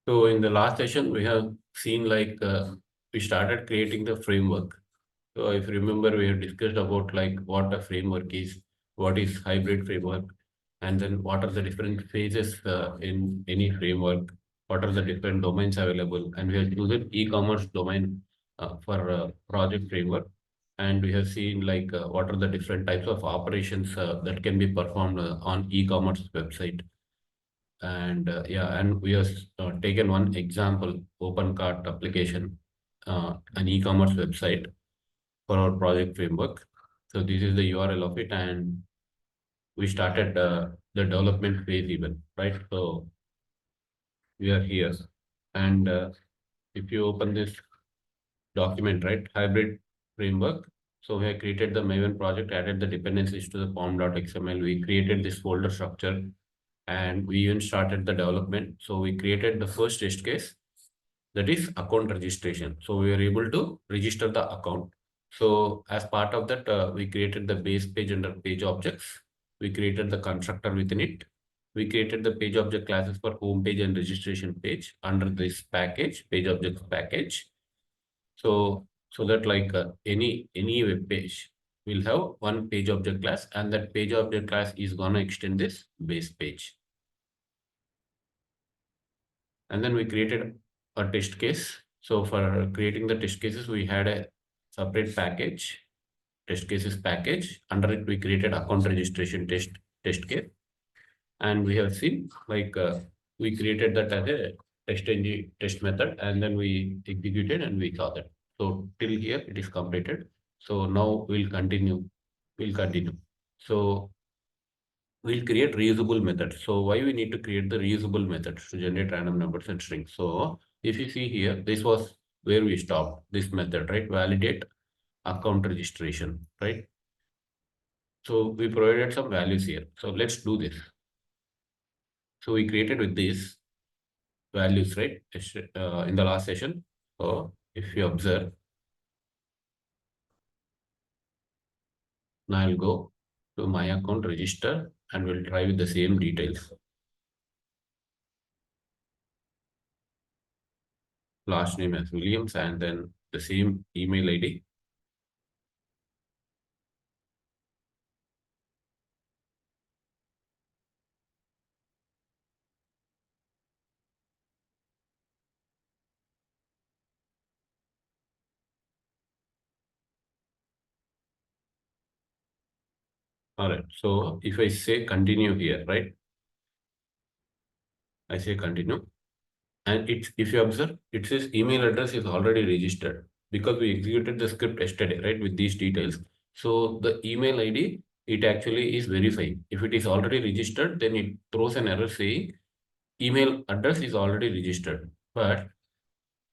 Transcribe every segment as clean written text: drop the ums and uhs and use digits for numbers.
So in the last session, we have seen like we started creating the framework. So if you remember, we have discussed about like what a framework is, what is hybrid framework, and then what are the different phases in any framework, what are the different domains available, and we have chosen e-commerce domain for project framework. And we have seen like what are the different types of operations that can be performed on e-commerce website. And yeah, and we have taken one example, open cart application, an e-commerce website for our project framework. So this is the URL of it, and we started the development phase even, right? So we are here, and if you open this document, right, hybrid framework. So we have created the Maven project, added the dependencies to the form.xml. We created this folder structure, and we even started the development. So we created the first test case, that is account registration. So we were able to register the account. So as part of that, we created the base page under page objects. We created the constructor within it. We created the page object classes for home page and registration page under this package, page objects package. So that like any web page will have one page object class, and that page object class is gonna extend this base page. And then we created a test case. So for creating the test cases, we had a separate package, test cases package. Under it, we created account registration test case. And we have seen like we created that as a test method, and then we executed and we saw that. So till here it is completed. So now we'll continue. So we'll create reusable methods. So why we need to create the reusable methods to generate random numbers and strings? So if you see here, this was where we stopped this method, right? Validate account registration, right? So we provided some values here. So let's do this. So we created with these values, right? In the last session. So if you observe, now I'll go to my account register and we'll try with the same details. Last name as Williams and then the same email ID. All right. So if I say continue here, right? I say continue. And it's, if you observe, it says email address is already registered because we executed the script yesterday, right? With these details. So the email ID, it actually is verifying. If it is already registered, then it throws an error saying email address is already registered. But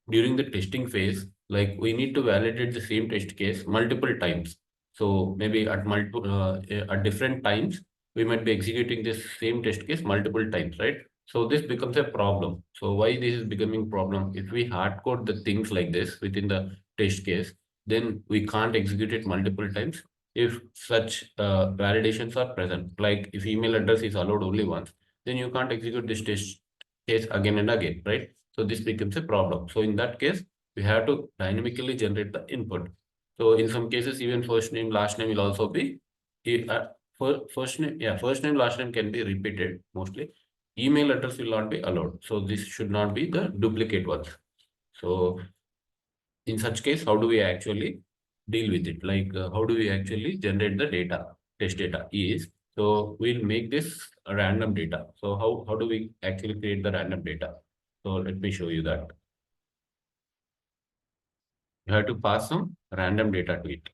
during the testing phase, like we need to validate the same test case multiple times. So maybe at different times, we might be executing this same test case multiple times, right? So this becomes a problem. So why this is becoming problem? If we hard code the things like this within the test case, then we can't execute it multiple times. If such validations are present, like if email address is allowed only once, then you can't execute this test case again and again, right? So this becomes a problem. So in that case, we have to dynamically generate the input. So in some cases, even first name, last name will also be first name, yeah, first name, last name can be repeated mostly. Email address will not be allowed. So this should not be the duplicate ones. So in such case, how do we actually deal with it? Like how do we actually generate the data? Test data is, so we'll make this a random data. So how do we actually create the random data? So let me show you that. You have to pass some random data to it.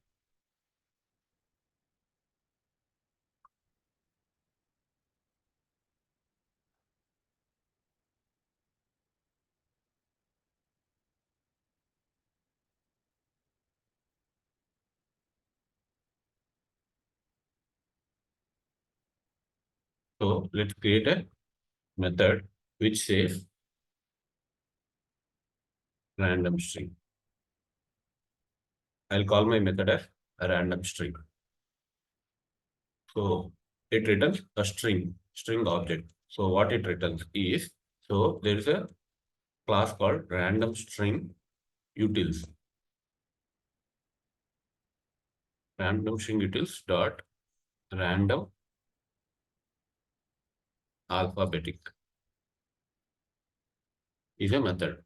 So let's create a method which says random string. I'll call my method as a random string. So it returns a string object. So what it returns is, so there is a class called random string utils. Random string utils dot random alphabetic is a method,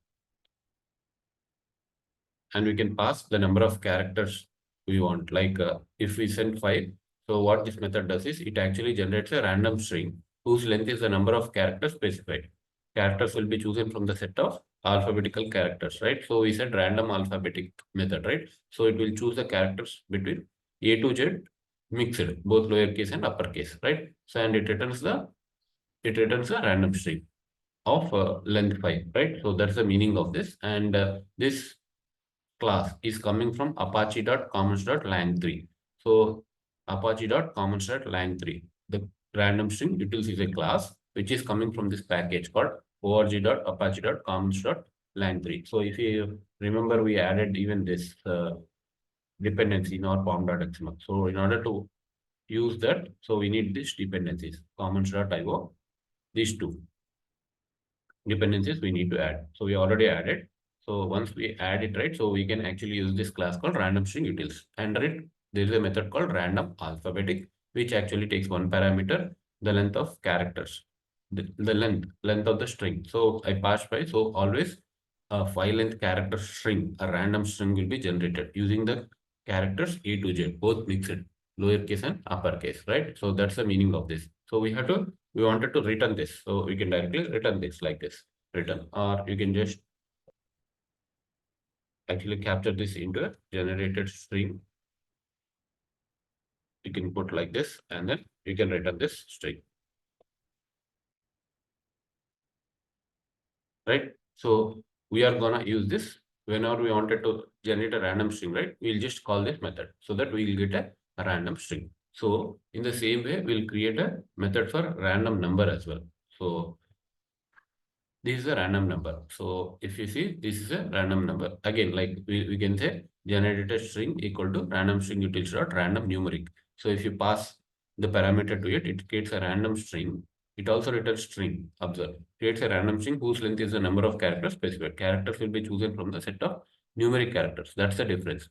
and we can pass the number of characters we want. Like if we send 5, so what this method does is it actually generates a random string whose length is the number of characters specified. Characters will be chosen from the set of alphabetical characters, right? So we said random alphabetic method, right? So it will choose the characters between A to Z mixed, both lowercase and uppercase, right? So and it returns a random string of length 5, right? So that's the meaning of this. And this class is coming from apache.commons.lang3. So apache.commons.lang3. The random string utils is a class which is coming from this package called org.apache.commons.lang3. So if you remember, we added even this dependency in our pom.xml. So in order to use that, so we need these dependencies, commons.io, these two dependencies we need to add. So we already added. So once we add it, right, so we can actually use this class called random string utils. Under it, there is a method called random alphabetic, which actually takes one parameter, the length of characters, the length of the string. So I passed by. So always a 5 length character string, a random string will be generated using the characters A to Z, both mixed, lowercase and uppercase, right? So that's the meaning of this. So we wanted to return this. So we can directly return this like this, return, or you can just actually capture this into a generated string. You can put like this, and then you can return this string, right? So we are gonna use this whenever we wanted to generate a random string, right? We'll just call this method so that we'll get a random string. So in the same way, we'll create a method for random number as well. So this is a random number. So if you see, this is a random number. Again, like we can say generated string equal to random string utils dot random numeric. So if you pass the parameter to it, it creates a random string. It also returns string. Observe. Creates a random string whose length is the number of characters specified. Characters will be chosen from the set of numeric characters. That's the difference.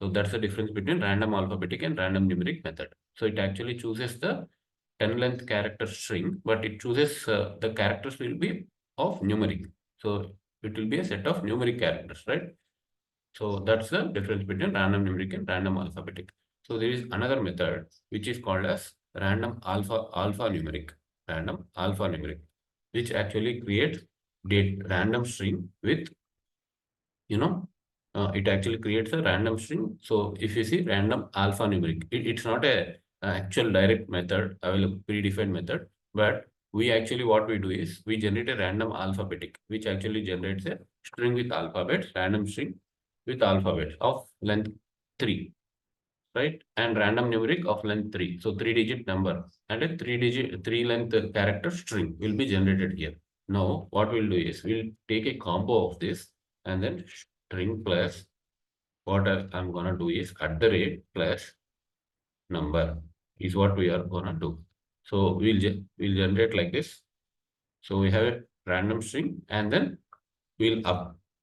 So that's the difference between random alphabetic and random numeric method. So it actually chooses the 10 length character string, but it chooses the characters will be of numeric. So it will be a set of numeric characters, right? So that's the difference between random numeric and random alphabetic. So there is another method which is called as random alpha numeric, which actually creates random string with, you know, it actually creates a random string. So if you see random alphanumeric, it's not a actual direct method, available predefined method, but we actually what we do is we generate a random alphabetic, which actually generates a string with alphabets, random string with alphabets of length 3, right? And random numeric of length 3. So 3-digit number and a 3 length character string will be generated here. Now, what we'll do is we'll take a combo of this and then string plus what I'm gonna do is @ plus number is what we are gonna do. So we'll generate like this. So we have a random string and then we'll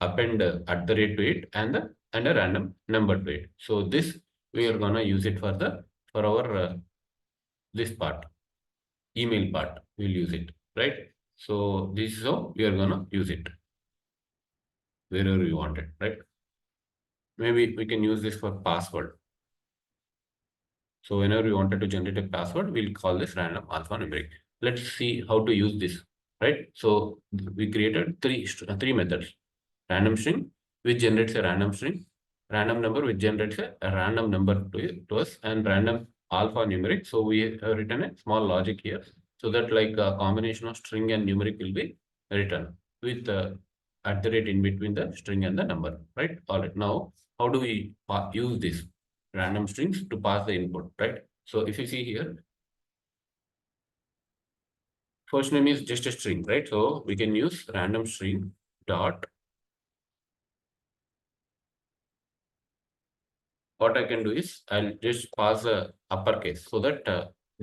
append @ to it and a random number to it. So this we are gonna use it for our this part, email part. We'll use it, right? So this is how we are gonna use it wherever we want it, right? Maybe we can use this for password. So whenever we wanted to generate a password, we'll call this random alphanumeric. Let's see how to use this, right? So we created three methods: random string, which generates a random string; random number, which generates a random number to us; and random alphanumeric. So we have written a small logic here, so that like a combination of string and numeric will be written with @ in between the string and the number, right? All right. Now, how do we use this random strings to pass the input, right? So if you see here, first name is just a string, right? So we can use random string dot. What I can do is I'll just pass a uppercase so that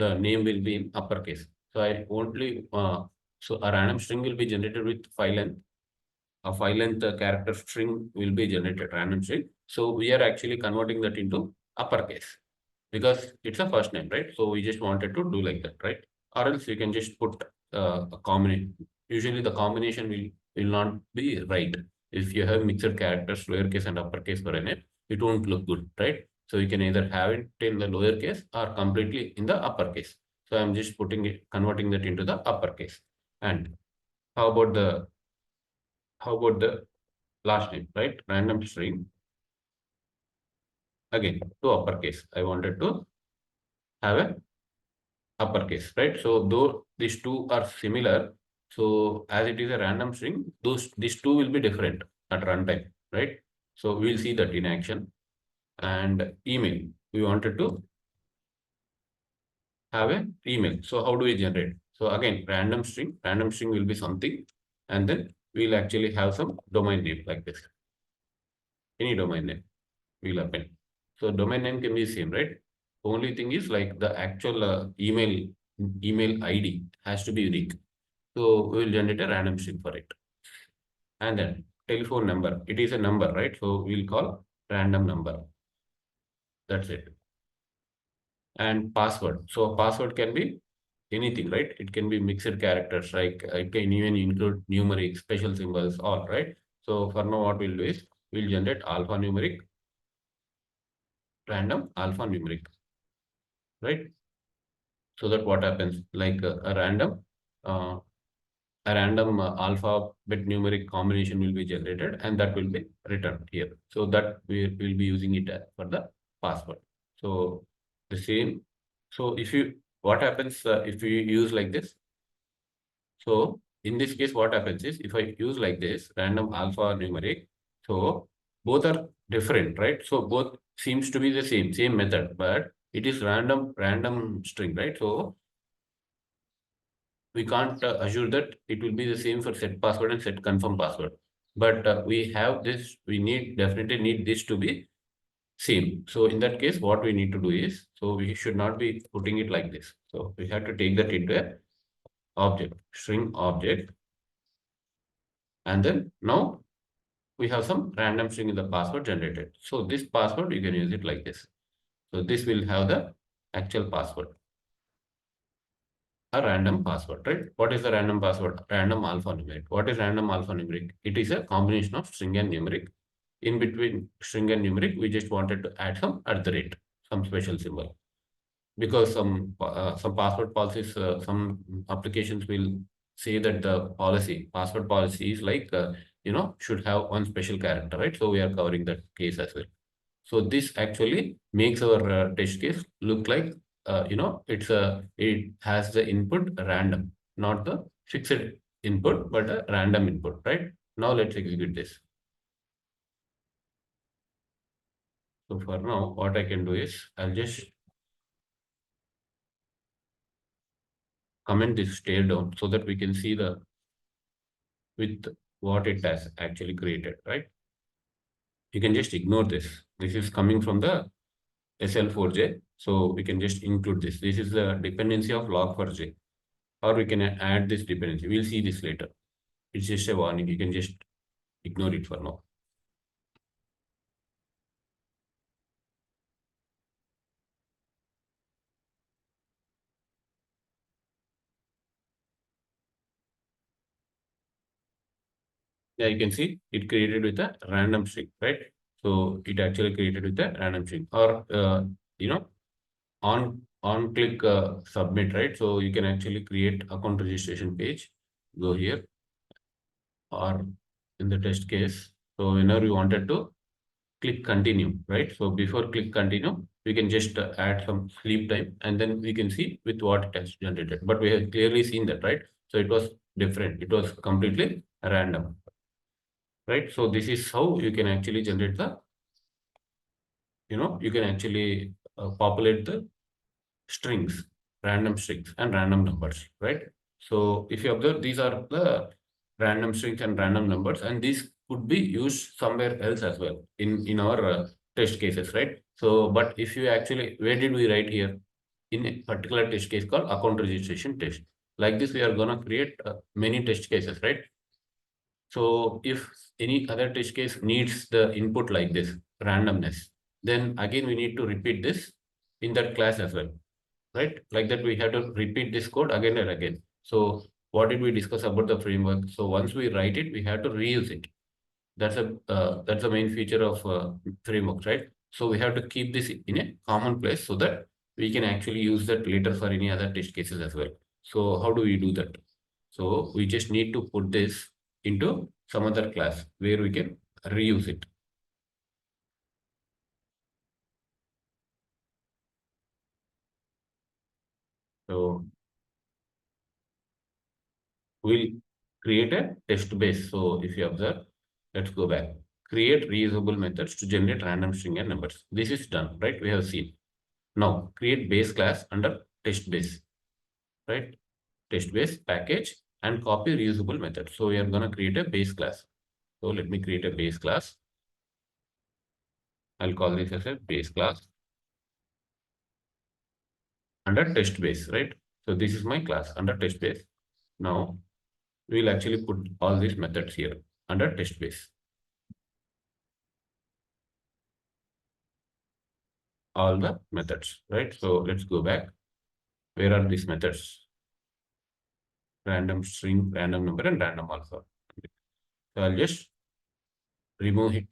the name will be in uppercase. So I only so a random string will be generated with 5 length. a file length character string will be generated, random string. So we are actually converting that into uppercase because it's a first name, right? So we just wanted to do like that, right? Or else you can just put a combination. Usually the combination will not be right. If you have mixed characters, lowercase and uppercase for a name, it won't look good, right? So you can either have it in the lowercase or completely in the uppercase. So I'm just converting that into the uppercase. And how about the last name, right? Random string again to uppercase. I wanted to have a uppercase, right? So though these two are similar, so as it is a random string, these two will be different at runtime, right? So we'll see that in action. And email, we wanted to have an email. So how do we generate? So again, random string will be something, and then we'll actually have some domain name like this. Any domain name will append. So domain name can be same, right? Only thing is like the actual email ID has to be unique. So we will generate a random string for it. And then telephone number, it is a number, right? So we'll call random number. That's it. And password. So password can be anything, right? It can be mixed characters, like it can even include numeric, special symbols, all right. So for now, what we'll do is we'll generate alphanumeric, random alphanumeric, right? So that what happens, like uh, a random alphabet numeric combination will be generated and that will be returned here. So that we will be using it for the password. So the same. So what happens if we use like this? So in this case, what happens is if I use like this random alpha numeric, so both are different, right? So both seems to be the same method, but it is random string, right? So we can't assure that it will be the same for set password and set confirm password. But we have this, definitely need this to be same. So in that case, what we need to do is, so we should not be putting it like this. So we have to take that into a object, string object. And then now we have some random string in the password generated. So this password, you can use it like this. So this will have the actual password. A random password, right? What is the random password? Random alphanumeric. What is random alphanumeric? It is a combination of string and numeric. In between string and numeric, we just wanted to add some at the rate, some special symbol. Because some password policies, some applications will say that the password policy is like, should have one special character, right? So we are covering that case as well. So this actually makes our test case look like, it has the input random, not the fixed input, but a random input, right? Now let's execute this. So for now, what I can do is I'll just comment this tear down so that we can see with what it has actually created, right? You can just ignore this. This is coming from the SL4J. So we can just include this. This is the dependency of log4j, or we can add this dependency. We'll see this later. It's just a warning. You can just ignore it for now. Yeah, you can see it created with a random string, right? So it actually created with a random string, or on click submit, right? So you can actually create account registration page. Go here, or in the test case. So whenever you wanted to click continue, right? So before click continue, we can just add some sleep time and then we can see with what it has generated. But we have clearly seen that, right? So it was different. It was completely random, right? So this is how you can actually generate you can actually populate the strings, random strings and random numbers, right? So if you observe, these are the random strings and random numbers, and these could be used somewhere else as well in our test cases, right? So, but if you actually, where did we write here? In a particular test case called account registration test. Like this, we are gonna create many test cases, right? So if any other test case needs the input like this, randomness, then again we need to repeat this in that class as well, right? Like that we have to repeat this code again and again. So what did we discuss about the framework? So once we write it, we have to reuse it. That's the main feature of frameworks, right? So we have to keep this in a common place so that we can actually use that later for any other test cases as well. So how do we do that? So we just need to put this into some other class where we can reuse it. So we'll create a test base. So if you observe, let's go back. Create reusable methods to generate random string and numbers. This is done, right? We have seen. Now create base class under test base, right? Test base package and copy reusable method. So we are going to create a base class. So let me create a base class. I'll call this as a base class under test base, right? So this is my class under test base. Now we'll actually put all these methods here under test base. All the methods, right? So let's go back. Where are these methods? Random string, random number, and random alpha. So I'll just remove it,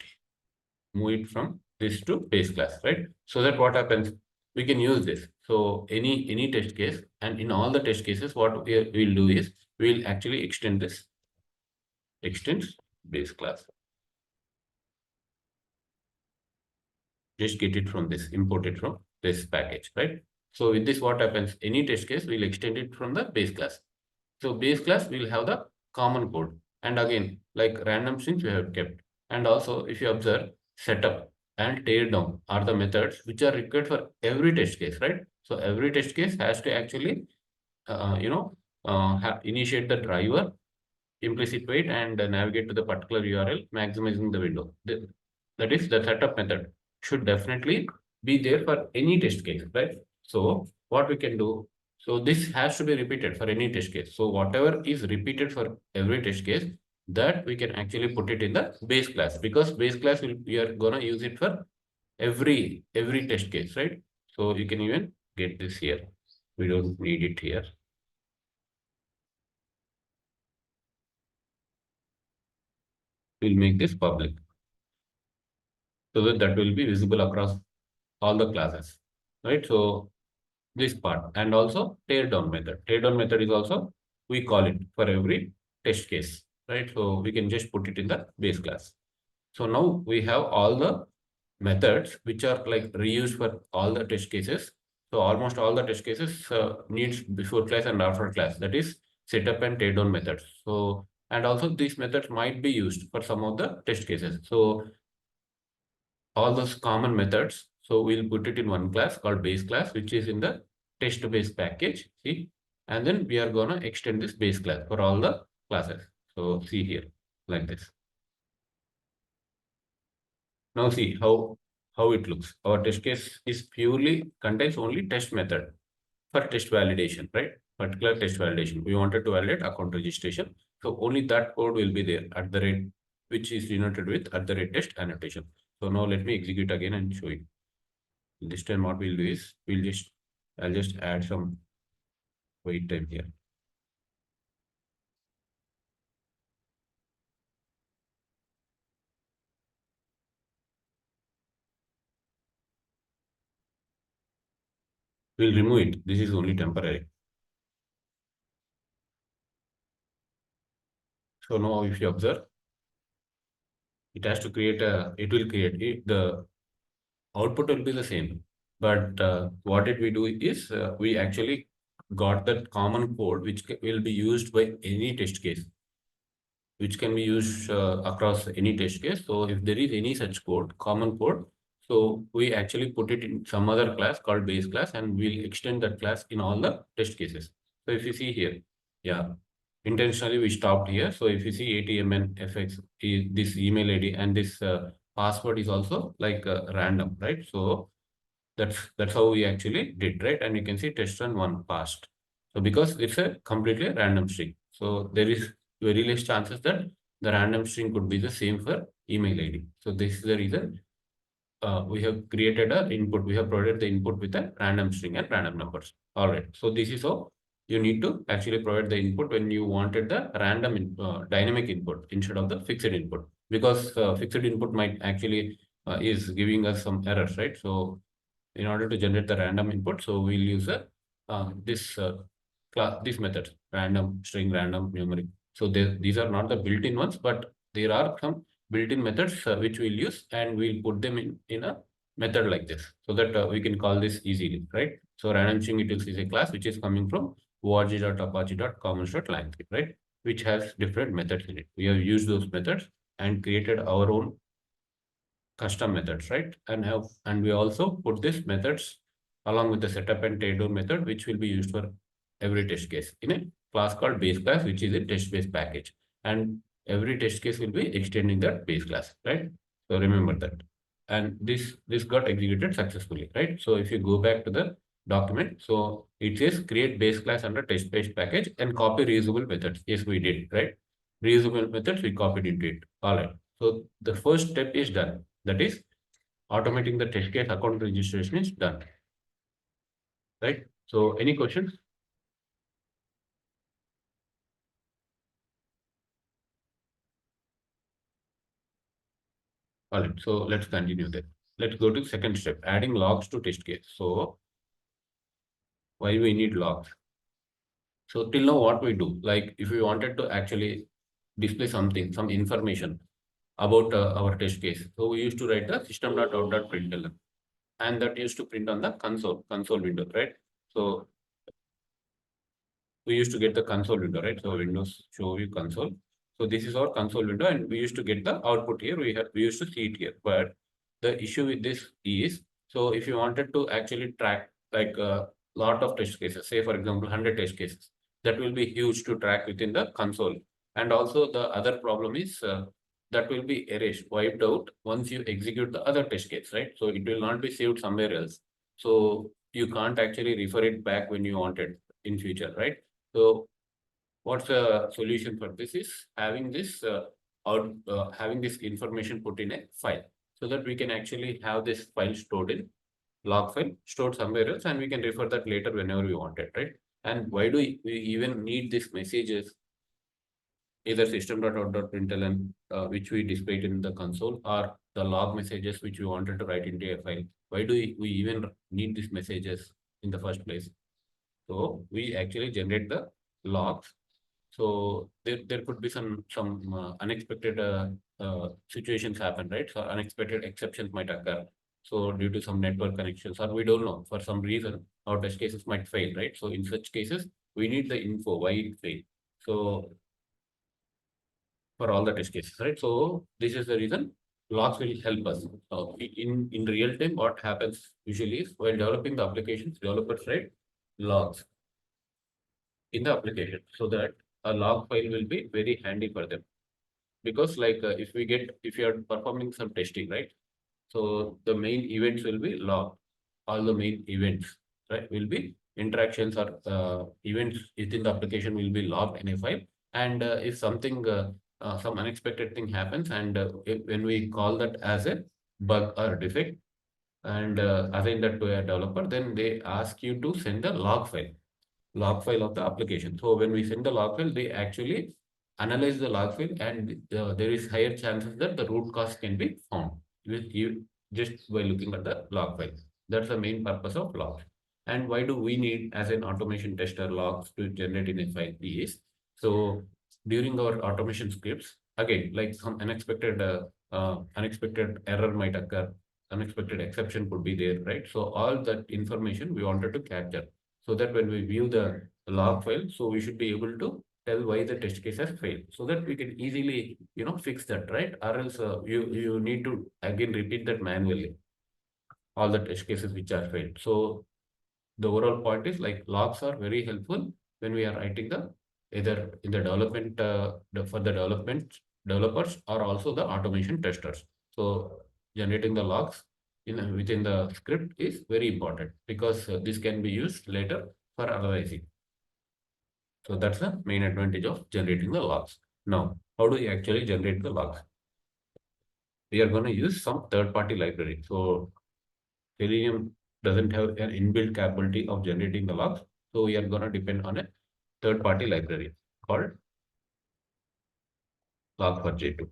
move it from this to base class, right? So that what happens, we can use this. So any test case, and in all the test cases, what we'll do is we'll actually extend this, extends base class. Just get it from this, import it from this package, right? So with this, what happens? Any test case, we'll extend it from the base class. So base class will have the common code. And again, like random strings we have kept. And also, if you observe, setup and tear down are the methods which are required for every test case, right? So every test case has to actually, initiate the driver, implicit wait, and navigate to the particular URL, maximizing the window. That is the setup method should definitely be there for any test case, right? So what we can do, so this has to be repeated for any test case. So whatever is repeated for every test case, that we can actually put it in the base class, because base class we are gonna use it for every test case, right? So you can even get this here. We don't need it here. We'll make this public so that will be visible across all the classes, right? So this part, and also tear down method. Tear down method is also, we call it for every test case, right? So we can just put it in the base class. So now we have all the methods which are like reused for all the test cases. So almost all the test cases needs before class and after class, that is setup and tear down methods. So, and also these methods might be used for some of the test cases. So all those common methods. So we'll put it in one class called base class, which is in the test base package. See, and then we are gonna extend this base class for all the classes. So see here, like this. Now see how it looks. Our test case is purely contains only test method for test validation, right? Particular test validation. We wanted to validate account registration. So only that code will be there at the rate, which is denoted with at the rate test annotation. So now let me execute again and show you. This time what we'll do is I'll just add some wait time here. We'll remove it. This is only temporary. So now if you observe, it has to create it will create it, the output will be the same. But what did we do is we actually got that common code which will be used by any test case, which can be used across any test case. So if there is any such code, common code, so we actually put it in some other class called base class, and we'll extend that class in all the test cases. So if you see here, yeah, intentionally we stopped here. So if you see ATMNFX is this email ID, and this password is also like random, right? So that's how we actually did, right? And you can see test run one passed. So because it's a completely random string, so there is very less chances that the random string could be the same for email ID. So this is the reason we have created an input. We have provided the input with a random string and random numbers. All right. So this is how you need to actually provide the input when you wanted the random dynamic input instead of the fixed input, because fixed input might actually is giving us some errors, right? So in order to generate the random input, so we'll use a this class, this method, random string, random numeric. So these are not the built-in ones, but there are some built-in methods which we'll use, and we'll put them in a method like this, so that we can call this easily, right? So random string utils is a class which is coming from org.apache.commons.lang3, right? Which has different methods in it. We have used those methods and created our own custom methods, right? And we also put these methods along with the setup and takedown method, which will be used for every test case in a class called BaseClass, which is a test-based package. And every test case will be extending that BaseClass, right? So remember that. And this got executed successfully, right? So if you go back to the document, so it says create BaseClass under test-based package and copy reusable methods. Yes, we did, right? Reusable methods we copied into it. All right. So the first step is done. That is automating the test case account registration is done, right? So any questions? All right, so let's continue there. Let's go to the second step, adding logs to test case. So why we need logs? So till now what we do, like if we wanted to actually display something, some information about our test case. So we used to write the system.out.println, and that used to print on the console window, right? So we used to get the console window, right? So Windows show you console. So this is our console window, and we used to get the output here. We used to see it here. But the issue with this is, so if you wanted to actually track like a lot of test cases, say for example 100 test cases, that will be huge to track within the console. And also the other problem is that will be erased, wiped out once you execute the other test case, right? So it will not be saved somewhere else. So you can't actually refer it back when you want it in future, right? So what's the solution for this is having this having this information put in a file, so that we can actually have this file stored in log file, stored somewhere else, and we can refer that later whenever we want it, right? And why do we even need these messages, either system.out.println, which we displayed in the console, or the log messages which we wanted to write into a file? Why do we even need these messages in the first place? So we actually generate the logs. So there could be some unexpected situations happen, right? So unexpected exceptions might occur. So due to some network connections, or we don't know, for some reason, our test cases might fail, right? So in such cases, we need the info why it failed. So for all the test cases, right? So this is the reason logs will help us. In real time, what happens usually is while developing the applications, developers write logs in the application, so that a log file will be very handy for them. Because like if you are performing some testing, right? So the main events will be logged. All the main events, right, will be interactions or events within the application will be logged in a file. And if something some unexpected thing happens, and when we call that as a bug or defect, and assign that to a developer, then they ask you to send the log file of the application. So when we send the log file, they actually analyze the log file, and there is higher chances that the root cause can be found with you just by looking at the log file. That's the main purpose of logs. And why do we need as an automation tester logs to generate in a file is, so during our automation scripts, again, like some unexpected error might occur, unexpected exception could be there, right? So all that information we wanted to capture, so that when we view the log file, so we should be able to tell why the test case has failed, so that we can easily fix that, right? Or else you need to again repeat that manually, all the test cases which are failed. So the overall point is, like, logs are very helpful when we are writing the either in the development for the developers, or also the automation testers. So generating the logs within the script is very important, because this can be used later for analyzing. So that's the main advantage of generating the logs. Now, how do you actually generate the logs? We are going to use some third-party library. So Selenium doesn't have an inbuilt capability of generating the logs. So we are going to depend on a third-party library called log4j2.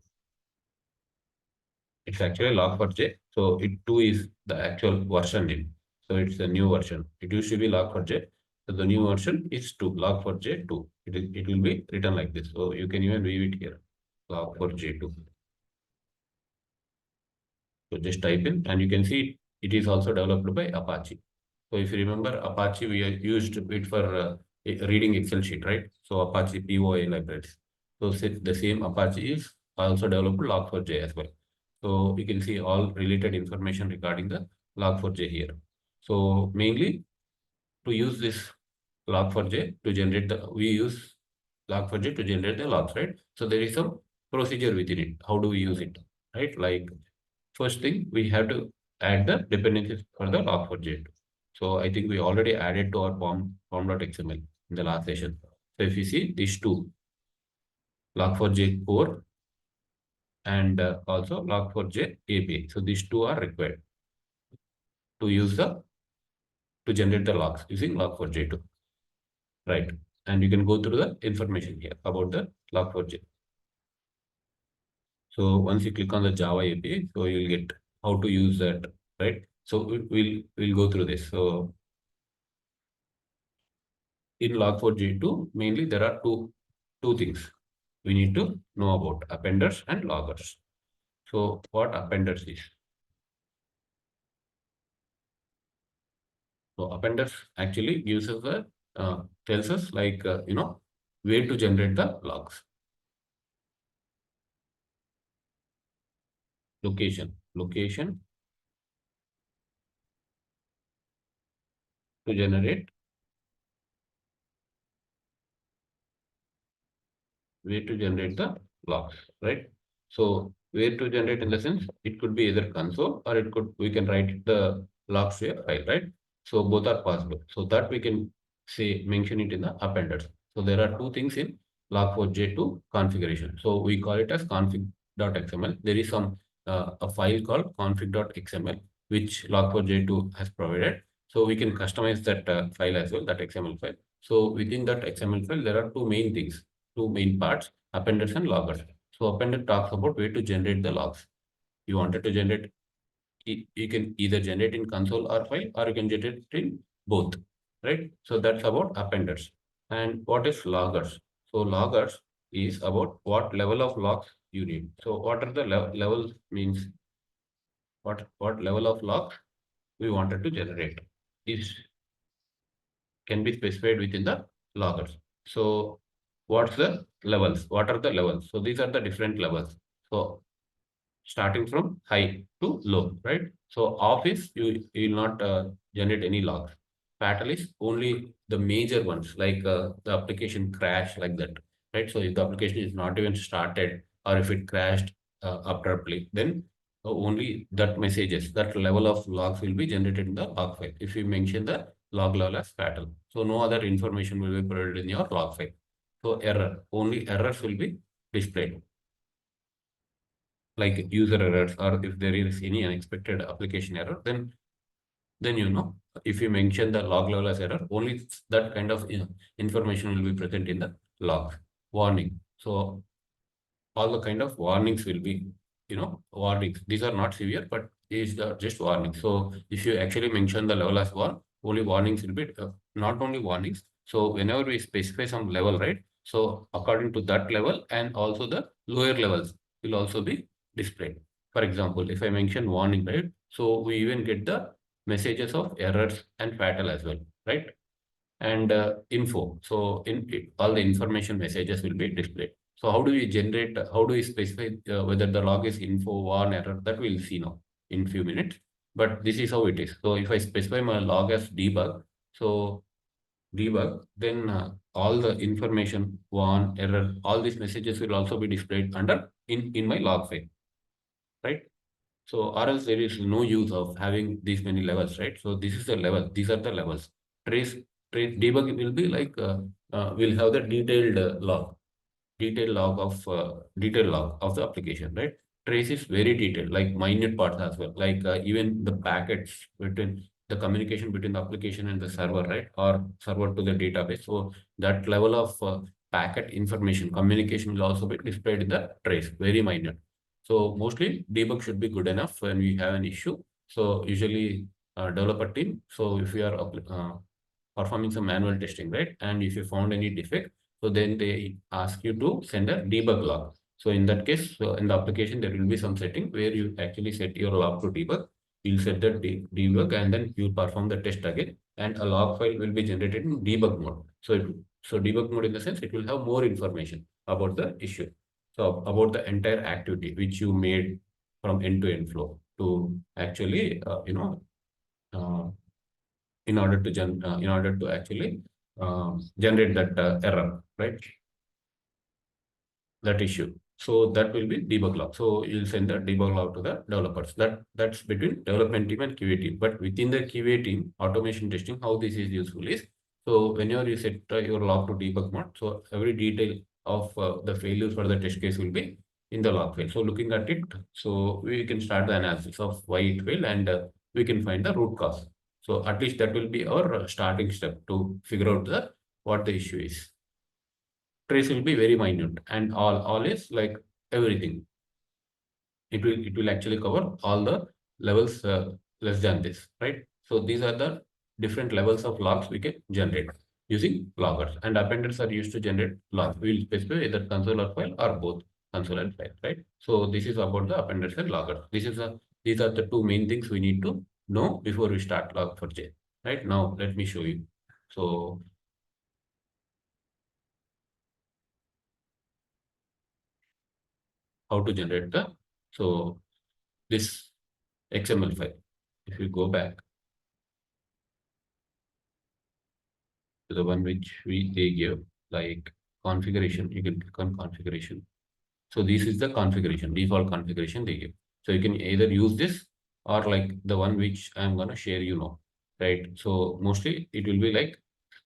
It's actually log4j. So it 2 is the actual version name. So it's a new version. It used to be log4j. So the new version is 2, log4j2. It will be written like this. So you can even view it here, log4j2. So just type in and you can see it is also developed by Apache. So if you remember Apache, we used it for reading Excel sheet, right? So Apache POA libraries. So the same Apache is also developed log4j as well. So you can see all related information regarding the log4j here. So mainly to use this log4j to generate the, we use log4j to generate the logs, right? So there is some procedure within it. How do we use it, right? Like first thing, we have to add the dependencies for the log4j. So I think we already added to our form.xml in the last session. So if you see these two, log4j core and also log4j API. So these two are required to use the to generate the logs using log4j2, right? And you can go through the information here about the log4j. So once you click on the Java API, so you'll get how to use that, right? So we'll go through this. So in log4j2, mainly there are two things we need to know about: appenders and loggers. So what appenders is? So appenders actually gives us the tells us like where to generate the logs, location to generate, where to generate the logs, right? So where to generate in the sense it could be either console or it could we can write the logs to a file, right? So both are possible. So that we can say mention it in the appenders. So there are two things in log4j2 configuration. So we call it as config.xml. There is some a file called config.xml which log4j2 has provided. So we can customize that file as well, that XML file. So within that XML file, there are two main things, two main parts: appenders and loggers. So appender talks about where to generate the logs. You wanted to generate, you can either generate in console or file, or you can generate in both, right? So that's about appenders. And what is loggers? So loggers is about what level of logs you need. So what are the levels means what level of logs we wanted to generate is can be specified within the loggers. So what's the levels? What are the levels? So these are the different levels. So starting from high to low, right? So off is you will not generate any logs. Fatal is only the major ones, like the application crash like that, right? So if the application is not even started or if it crashed abruptly, then only that messages, that level of logs will be generated in the log file. If you mention the log level as fatal, so no other information will be provided in your log file. So error, only errors will be displayed, like user errors, or if there is any unexpected application error, then if you mention the log level as error, only that kind of information will be present in the log. Warning. So all the kind of warnings will be warnings. These are not severe, but these are just warnings. So if you actually mention the level as one, only warnings will be not only warnings. So whenever we specify some level, right, so according to that level and also the lower levels will also be displayed. For example, if I mention warning, right, so we even get the messages of errors and fatal as well, right? And info. So all the information messages will be displayed. So how do we generate, how do we specify whether the log is info, warn, error? That we'll see now in few minutes. But this is how it is. So if I specify my log as debug, so debug, then all the information, warn, error, all these messages will also be displayed under in my log file, right? So or else there is no use of having these many levels, right? So this is the level. These are the levels. Trace debug will be like will have the detailed log. detailed log of the application, right? Trace is very detailed, like minute parts as well, like even the packets between the communication between the application and the server, right, or server to the database. So that level of packet information communication will also be displayed in the trace, very minute. So mostly debug should be good enough when we have an issue. So usually developer team. So if we are performing some manual testing, right, and if you found any defect, so then they ask you to send a debug log. So in that case, in the application, there will be some setting where you actually set your log to debug. You'll set the debug and then you perform the test again. And a log file will be generated in debug mode. So debug mode in the sense it will have more information about the issue. So about the entire activity which you made from end to end flow to actually, uh, in order to actually generate that error, right? That issue. So that will be debug log. So you'll send the debug log to the developers. That's between development team and QA team. But within the QA team, automation testing, how this is useful is, so whenever you set your log to debug mode, so every detail of the failures for the test case will be in the log file. So looking at it, so we can start the analysis of why it failed and we can find the root cause. So at least that will be our starting step to figure out the what the issue is. Trace will be very minute and all is like everything. It will actually cover all the levels less than this, right? So these are the different levels of logs we can generate using loggers, and appenders are used to generate logs. We will specify either console or file or both console and file, right? So this is about the appenders and loggers. These are the two main things we need to know before we start log4j. Right, now let me show you. So how to generate the, so this XML file. If you go back to the one which they give, like configuration, you can click on configuration. So this is the configuration, default configuration they give. So you can either use this or like the one which I'm gonna share you now, right? So mostly it will be like,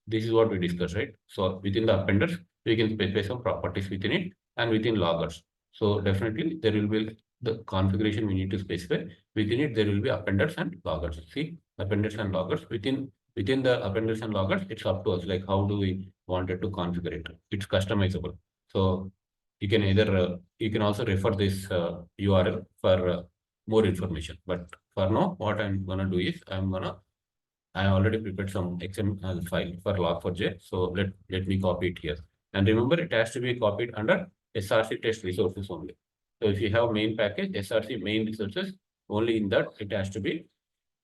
this is what we discussed, right? So within the appenders, we can specify some properties within it and within loggers. So definitely there will be the configuration we need to specify. Within it, there will be appenders and loggers. See, appenders and loggers. Within the appenders and loggers, it's up to us. Like how do we want it to configure it? It's customizable. So you can also refer this URL for more information. But for now, what I'm gonna do is I already prepared some XML file for log4j. So let me copy it here. And remember, it has to be copied under SRC test resources only. So if you have main package, SRC main resources, only in that it has to be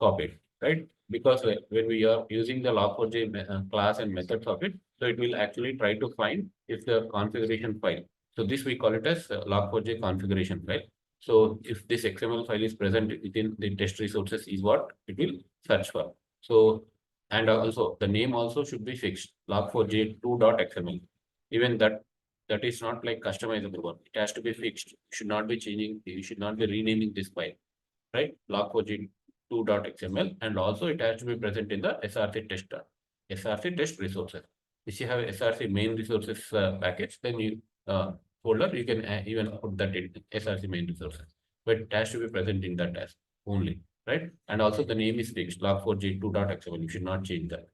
copied, right? Because when we are using the log4j class and methods of it, so it will actually try to find if the configuration file. So this we call it as log4j configuration file. So if this XML file is present within the test resources is what it will search for. So, and also the name also should be fixed, log4j2.xml. Even that is not like customizable one. It has to be fixed. You should not be changing, you should not be renaming this file, right? Log4j2.xml, and also it has to be present in the SRC test resources. If you have SRC main resources package, then you folder, you can even put that in SRC main resources, but it has to be present in that as only, right? And also the name is fixed, log4j2.xml. You should not change that.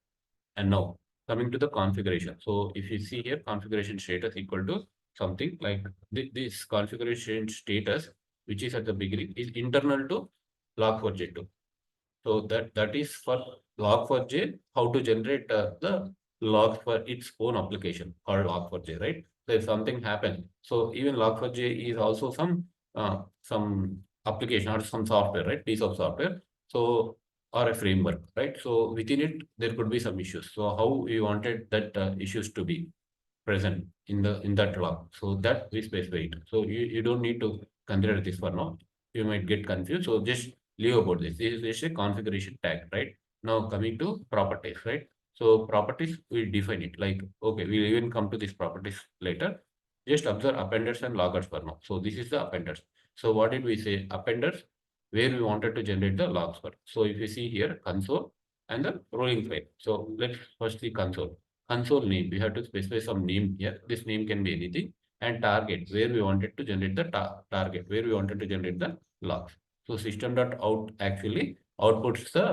And now coming to the configuration. So if you see here, configuration status equal to something like this configuration status, which is at the beginning, is internal to log4j2. So that is for log4j, how to generate the logs for its own application called log4j, right? So if something happens, so even log4j is also some application or some software, right? Piece of software. So or a framework, right? So within it, there could be some issues. So how we wanted that issues to be present in that log. So that we specify it. So you don't need to consider this for now. You might get confused. So just leave about this. This is just a configuration tag, right? Now coming to properties, right? So properties, we define it like, okay, we'll even come to these properties later. Just observe appenders and loggers for now. So this is the appenders. So what did we say? Appenders, where we wanted to generate the logs for. So if you see here, console and the rolling file. So let's first see console. Console name, we have to specify some name here. This name can be anything. and target where we wanted to generate the target, where we wanted to generate the logs. So system.out actually outputs the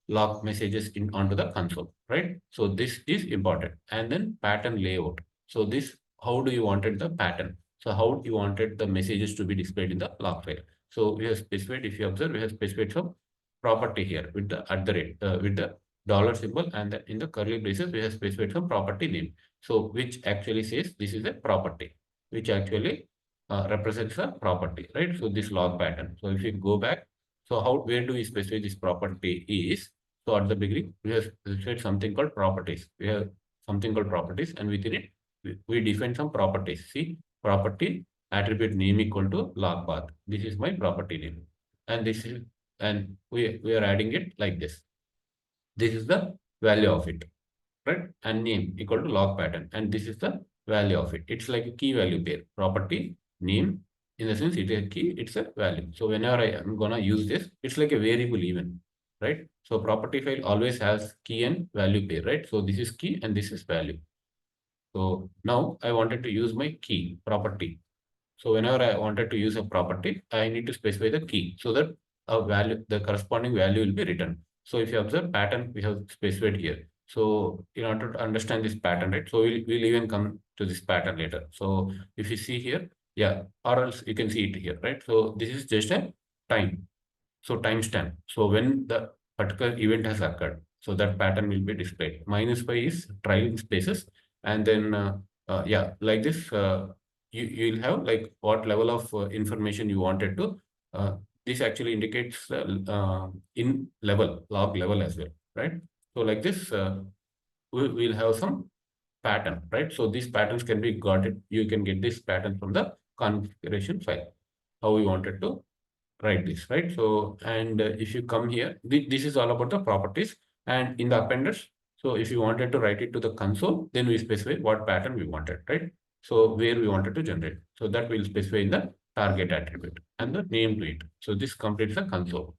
log messages onto the console, right? So this is important. And then pattern layout. So this, how do you wanted the pattern? So how you wanted the messages to be displayed in the log file? So we have specified, if you observe, we have specified some property here with the at the rate, with the dollar symbol, and then in the curly braces, we have specified some property name. So which actually says this is a property, which actually represents a property, right? So this log pattern. So if you go back, so how, where do we specify this property is? So at the beginning, we have specified something called properties. We have something called properties, and within it, we define some properties. See, property attribute name equal to log path. This is my property name, and this is, and we are adding it like this. This is the value of it, right? And name equal to log pattern, and this is the value of it. It's like a key value pair. Property name, in the sense it is a key, it's a value. So whenever I am gonna use this, it's like a variable even, right? So property file always has key and value pair, right? So this is key and this is value. So now I wanted to use my key property. So whenever I wanted to use a property, I need to specify the key so that a value, the corresponding value will be written. So if you observe pattern, we have specified here. So in order to understand this pattern, right? So we'll even come to this pattern later. So if you see here, yeah, or else you can see it here, right? So this is just a time. So timestamp. So when the particular event has occurred, so that pattern will be displayed. -5 is trailing spaces, and then yeah, like this, you'll have like what level of information you wanted to. This actually indicates in level, log level as well, right? So like this, we'll have some pattern, right? So these patterns can be got it. You can get this pattern from the configuration file. How we wanted to write this, right? So, and if you come here, this is all about the properties, and in the appenders. So if you wanted to write it to the console, then we specify what pattern we wanted, right? So where we wanted to generate. So that will specify in the target attribute and the name to it. So this completes the console.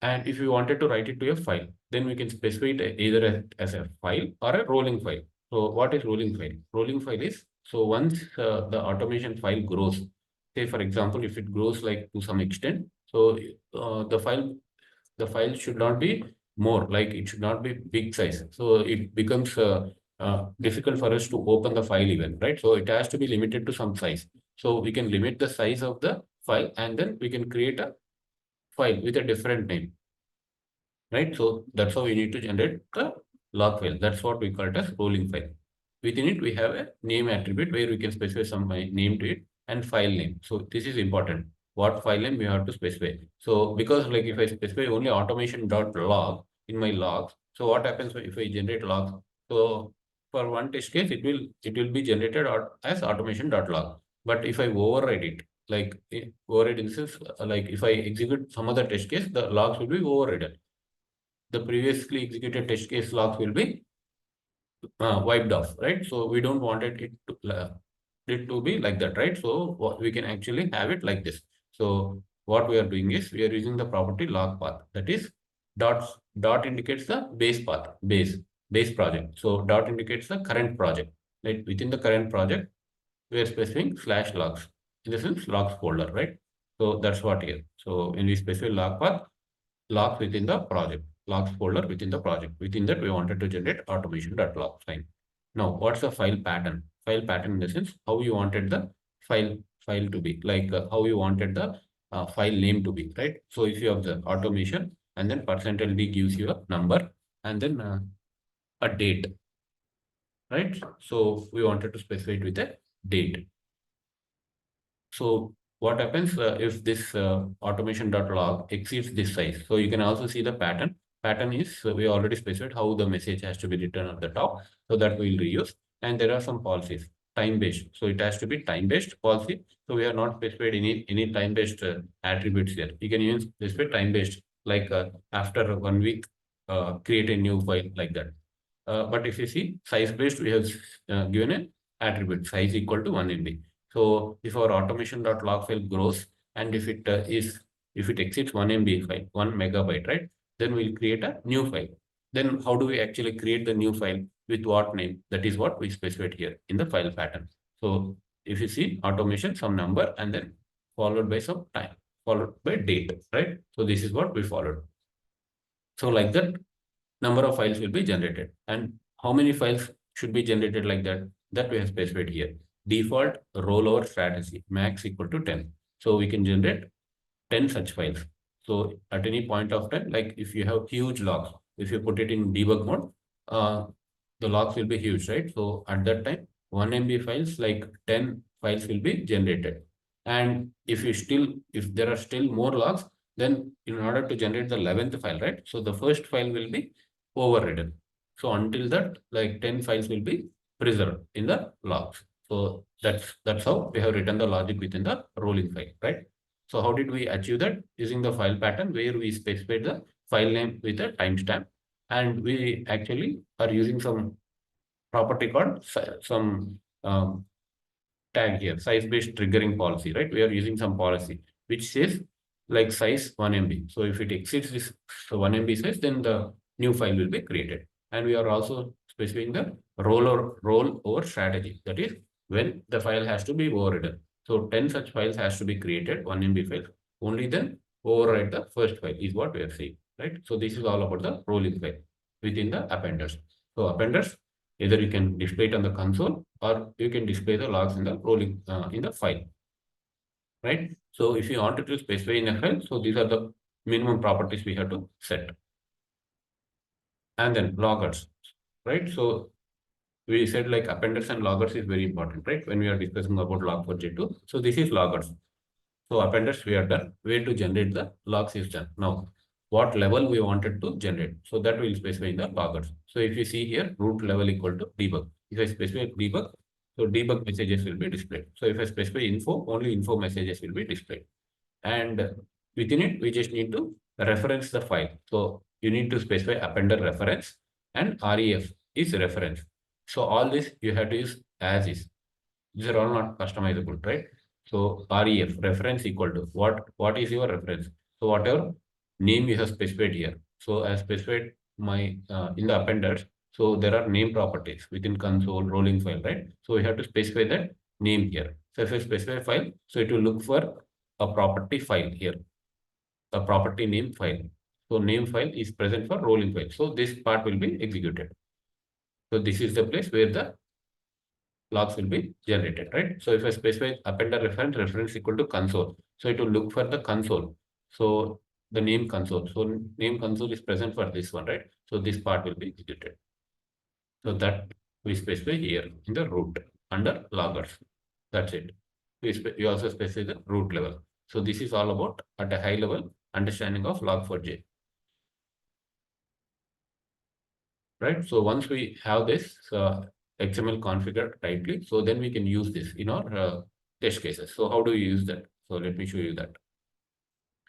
And if you wanted to write it to a file, then we can specify it either as a file or a rolling file. So what is rolling file? Rolling file is, so once the automation file grows, say for example, if it grows like to some extent, so the file should not be more, like it should not be big size. So it becomes difficult for us to open the file even, right? So it has to be limited to some size. So we can limit the size of the file, and then we can create a file with a different name, right? So that's how we need to generate the log file. That's what we call it as rolling file. Within it, we have a name attribute where we can specify some name to it and file name. So this is important. What file name we have to specify. So because like if I specify only automation.log in my logs, so what happens if I generate logs? So for one test case, it will be generated as automation.log. But if I override it, like override instance, like if I execute some other test case, the logs will be overridden. The previously executed test case logs will be wiped off, right? So we don't want it to be like that, right? So we can actually have it like this. So what we are doing is we are using the property log path, that is dot indicates the base path, base project. So dot indicates the current project, right? Within the current project, we are specifying /logs, in the sense logs folder, right? So that's what here. So when we specify log path, logs within the project, logs folder within the project. Within that, we wanted to generate automation.log file. Now, what's the file pattern? File pattern in the sense how you wanted the file to be, like how you wanted the file name to be, right? So if you have the automation, and then %d gives you a number, and then a date, right? So we wanted to specify it with a date. So what happens if this automation.log exceeds this size? So you can also see the pattern. Pattern is we already specified how the message has to be written at the top, so that we will reuse. And there are some policies, time-based. So it has to be time-based policy. So we are not specified any time-based attributes here. You can even specify time-based, like after 1 week, create a new file like that. But if you see size-based, we have given an attribute size equal to 1 MB. So if our automation.log file grows, and if it exceeds 1 MB file, 1 megabyte, right? Then we'll create a new file. Then how do we actually create the new file with what name? That is what we specified here in the file pattern. So if you see automation, some number and then followed by some time, followed by date, right? So this is what we followed. So like that, number of files will be generated. And how many files should be generated like that? That we have specified here. Default rollover strategy, max equal to 10. So we can generate 10 such files. So at any point of time, like if you have huge logs, if you put it in debug mode, uh, the logs will be huge, right? So at that time, 1 MB files, like 10 files will be generated. And if there are still more logs, then in order to generate the 11th file, right? So the first file will be overridden. So until that, like 10 files will be preserved in the logs. So that's how we have written the logic within the rolling file, right? So how did we achieve that? Using the file pattern where we specified the file name with a timestamp, and we actually are using some property called some tag here, size-based triggering policy, right? We are using some policy which says like size 1 MB. So if it exceeds this 1 MB size, then the new file will be created. And we are also specifying the rollover strategy. That is when the file has to be overridden. So 10 such files has to be created, 1 MB file. Only then override the first file is what we are saying, right? So this is all about the rolling file within the appenders. So appenders, either you can display it on the console or you can display the logs in the rolling in the file, right? So if you wanted to specify in a file, so these are the minimum properties we have to set. And then loggers, right? So we said like appenders and loggers is very important, right? When we are discussing about log4j2. So this is loggers. So appenders we are done. Where to generate the logs is done. Now, what level we wanted to generate. So that will specify in the loggers. So if you see here, root level equal to debug. If I specify debug, so debug messages will be displayed. So if I specify info, only info messages will be displayed. And within it, we just need to reference the file. So you need to specify appender reference and ref is reference. So all this you have to use as is. These are all not customizable, right? So ref reference equal to what is your reference? So whatever name you have specified here. So I specified my in the appenders. So there are name properties within console rolling file, right? So we have to specify that name here. So if I specify file, so it will look for a property file here, a property name file. So name file is present for rolling file. So this part will be executed. So this is the place where the logs will be generated, right? So if I specify appender reference equal to console, so it will look for the console. So the name console. So name console is present for this one, right? So this part will be executed. So that we specify here in the root under loggers. That's it. We also specify the root level. So this is all about at a high level understanding of log4j, right? So once we have this XML configured tightly, so then we can use this in our test cases. So how do we use that? So let me show you that.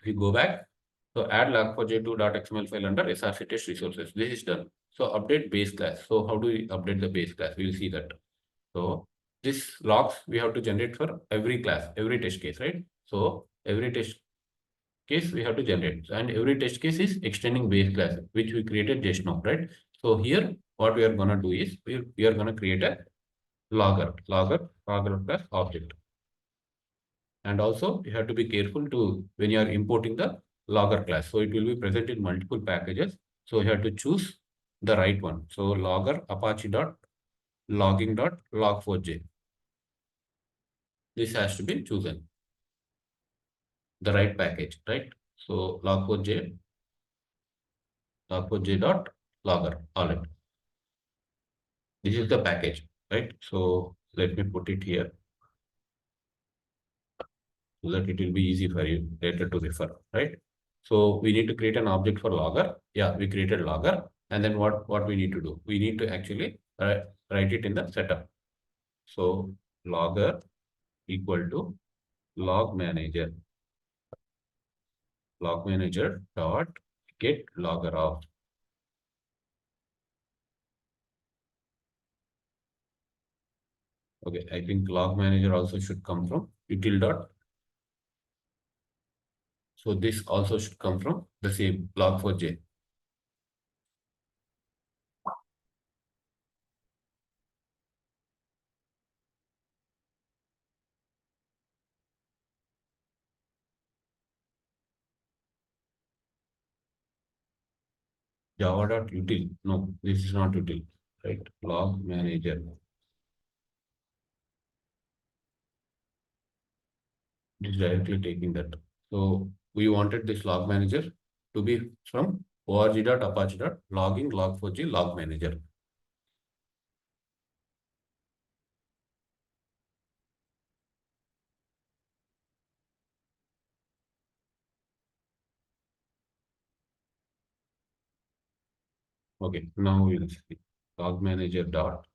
If you go back, so add log4j2.xml file under src test resources. This is done. So update base class. So how do we update the base class? We'll see that. So this logs we have to generate for every class, every test case, right? So every test case we have to generate, and every test case is extending base class, which we created just now, right? So here, what we are gonna do is we are gonna create a logger class object. And also you have to be careful to when you are importing the logger class. So it will be present in multiple packages. So you have to choose the right one. So logger apache dot logging dot log4j. This has to be chosen, the right package, right? So log4j dot logger. All right. This is the package, right? So let me put it here so that it will be easy for you later to refer, right? So we need to create an object for logger. Yeah, we created logger. And then what we need to do? We need to actually write it in the setup. So logger equal to log manager dot get logger of. Okay, I think log manager also should come from util dot. So this also should come from the same log4j. Java.util. No, this is not util, right? Log manager. It is directly taking that. So we wanted this log manager to be from org.apache.logging log4j log manager. Okay, now we'll see log manager dot.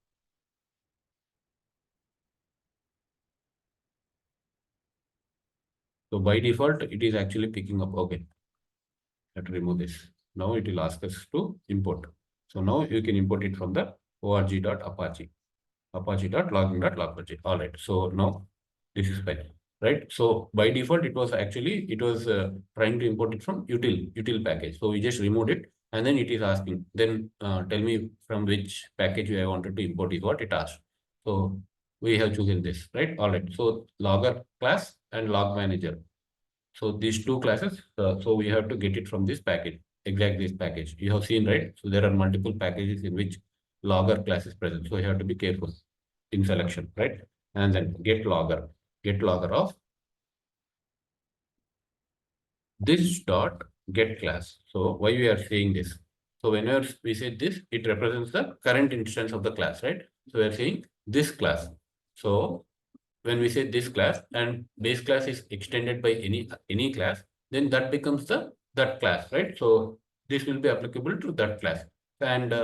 So by default, it is actually picking up. Okay, let's remove this. Now it will ask us to import. So now you can import it from the org.apache, apache.logging.log4j. All right. So now this is fine, right? So by default, it was trying to import it from util package. So we just removed it, and then it is asking. Then tell me from which package I wanted to import is what it asked. So we have chosen this, right? All right. So logger class and log manager. So these two classes, so we have to get it from this package, exact this package. You have seen, right? So there are multiple packages in which logger class is present. So you have to be careful in selection, right? And then get logger of this dot get class. So why we are saying this? So whenever we say this, it represents the current instance of the class, right? So we are saying this class. So when we say this class and base class is extended by any class, then that becomes the that class, right? So this will be applicable to that class. And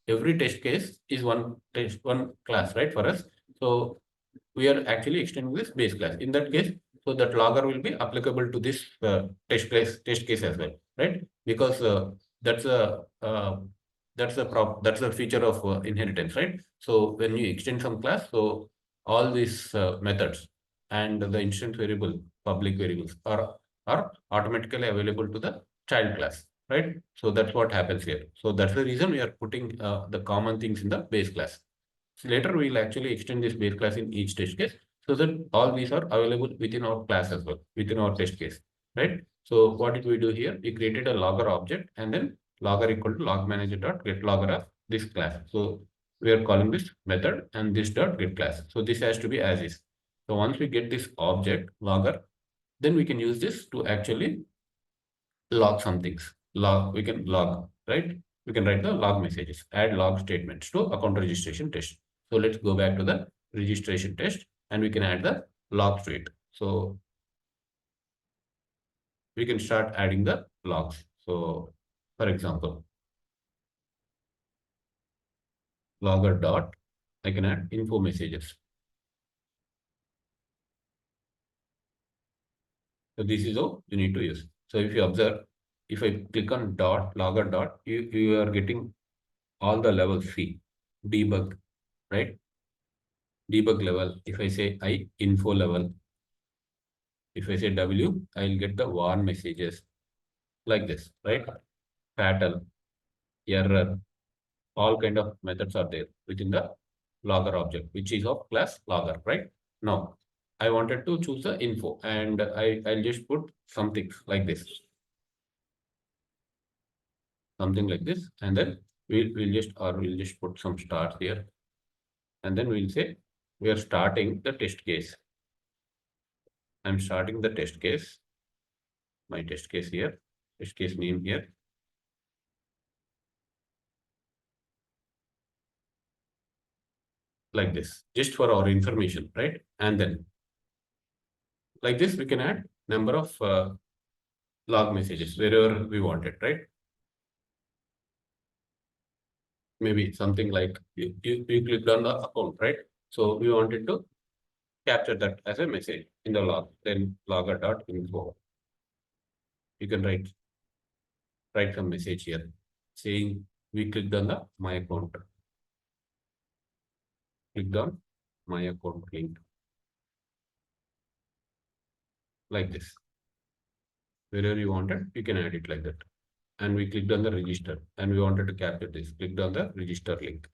every test case is one class, right, for us. So we are actually extending this base class. In that case, so that logger will be applicable to this test case as well, right? Because that's a feature of inheritance, right? So when you extend some class, so all these methods and the instance variable, public variables are automatically available to the child class, right? So that's what happens here. So that's the reason we are putting the common things in the base class. So later, we'll actually extend this base class in each test case so that all these are available within our class as well, within our test case, right? So what did we do here? We created a logger object and then logger equal to log manager dot get logger of this class. So we are calling this method and this dot get class. So this has to be as is. So once we get this object logger, then we can use this to actually log some things. We can log, right? We can write the log messages, add log statements to account registration test. So let's go back to the registration test and we can add the logs to it. So we can start adding the logs. So for example, logger dot, I can add info messages. So this is how you need to use. So if you observe, if I click on dot, logger dot, you are getting all the levels C, debug, right? Debug level. If I say I, info level. If I say W, I'll get the warn messages like this, right? Fatal, error, all kind of methods are there within the logger object, which is of class logger, right? Now, I wanted to choose the info and I'll just put something like this, something like this, and then we'll just put some stars here, and then we'll say we are starting the test case. I'm starting the test case, my test case here, test case name here, like this, just for our information, right? And then like this, we can add number of log messages wherever we want it, right? Maybe something like you clicked on the account, right? So we wanted to capture that as a message in the log, then logger.info. You can write some message here saying we clicked on the my account, clicked on my account link, like this. Wherever you wanted, you can add it like that. And we clicked on the register and we wanted to capture this, clicked on the register link,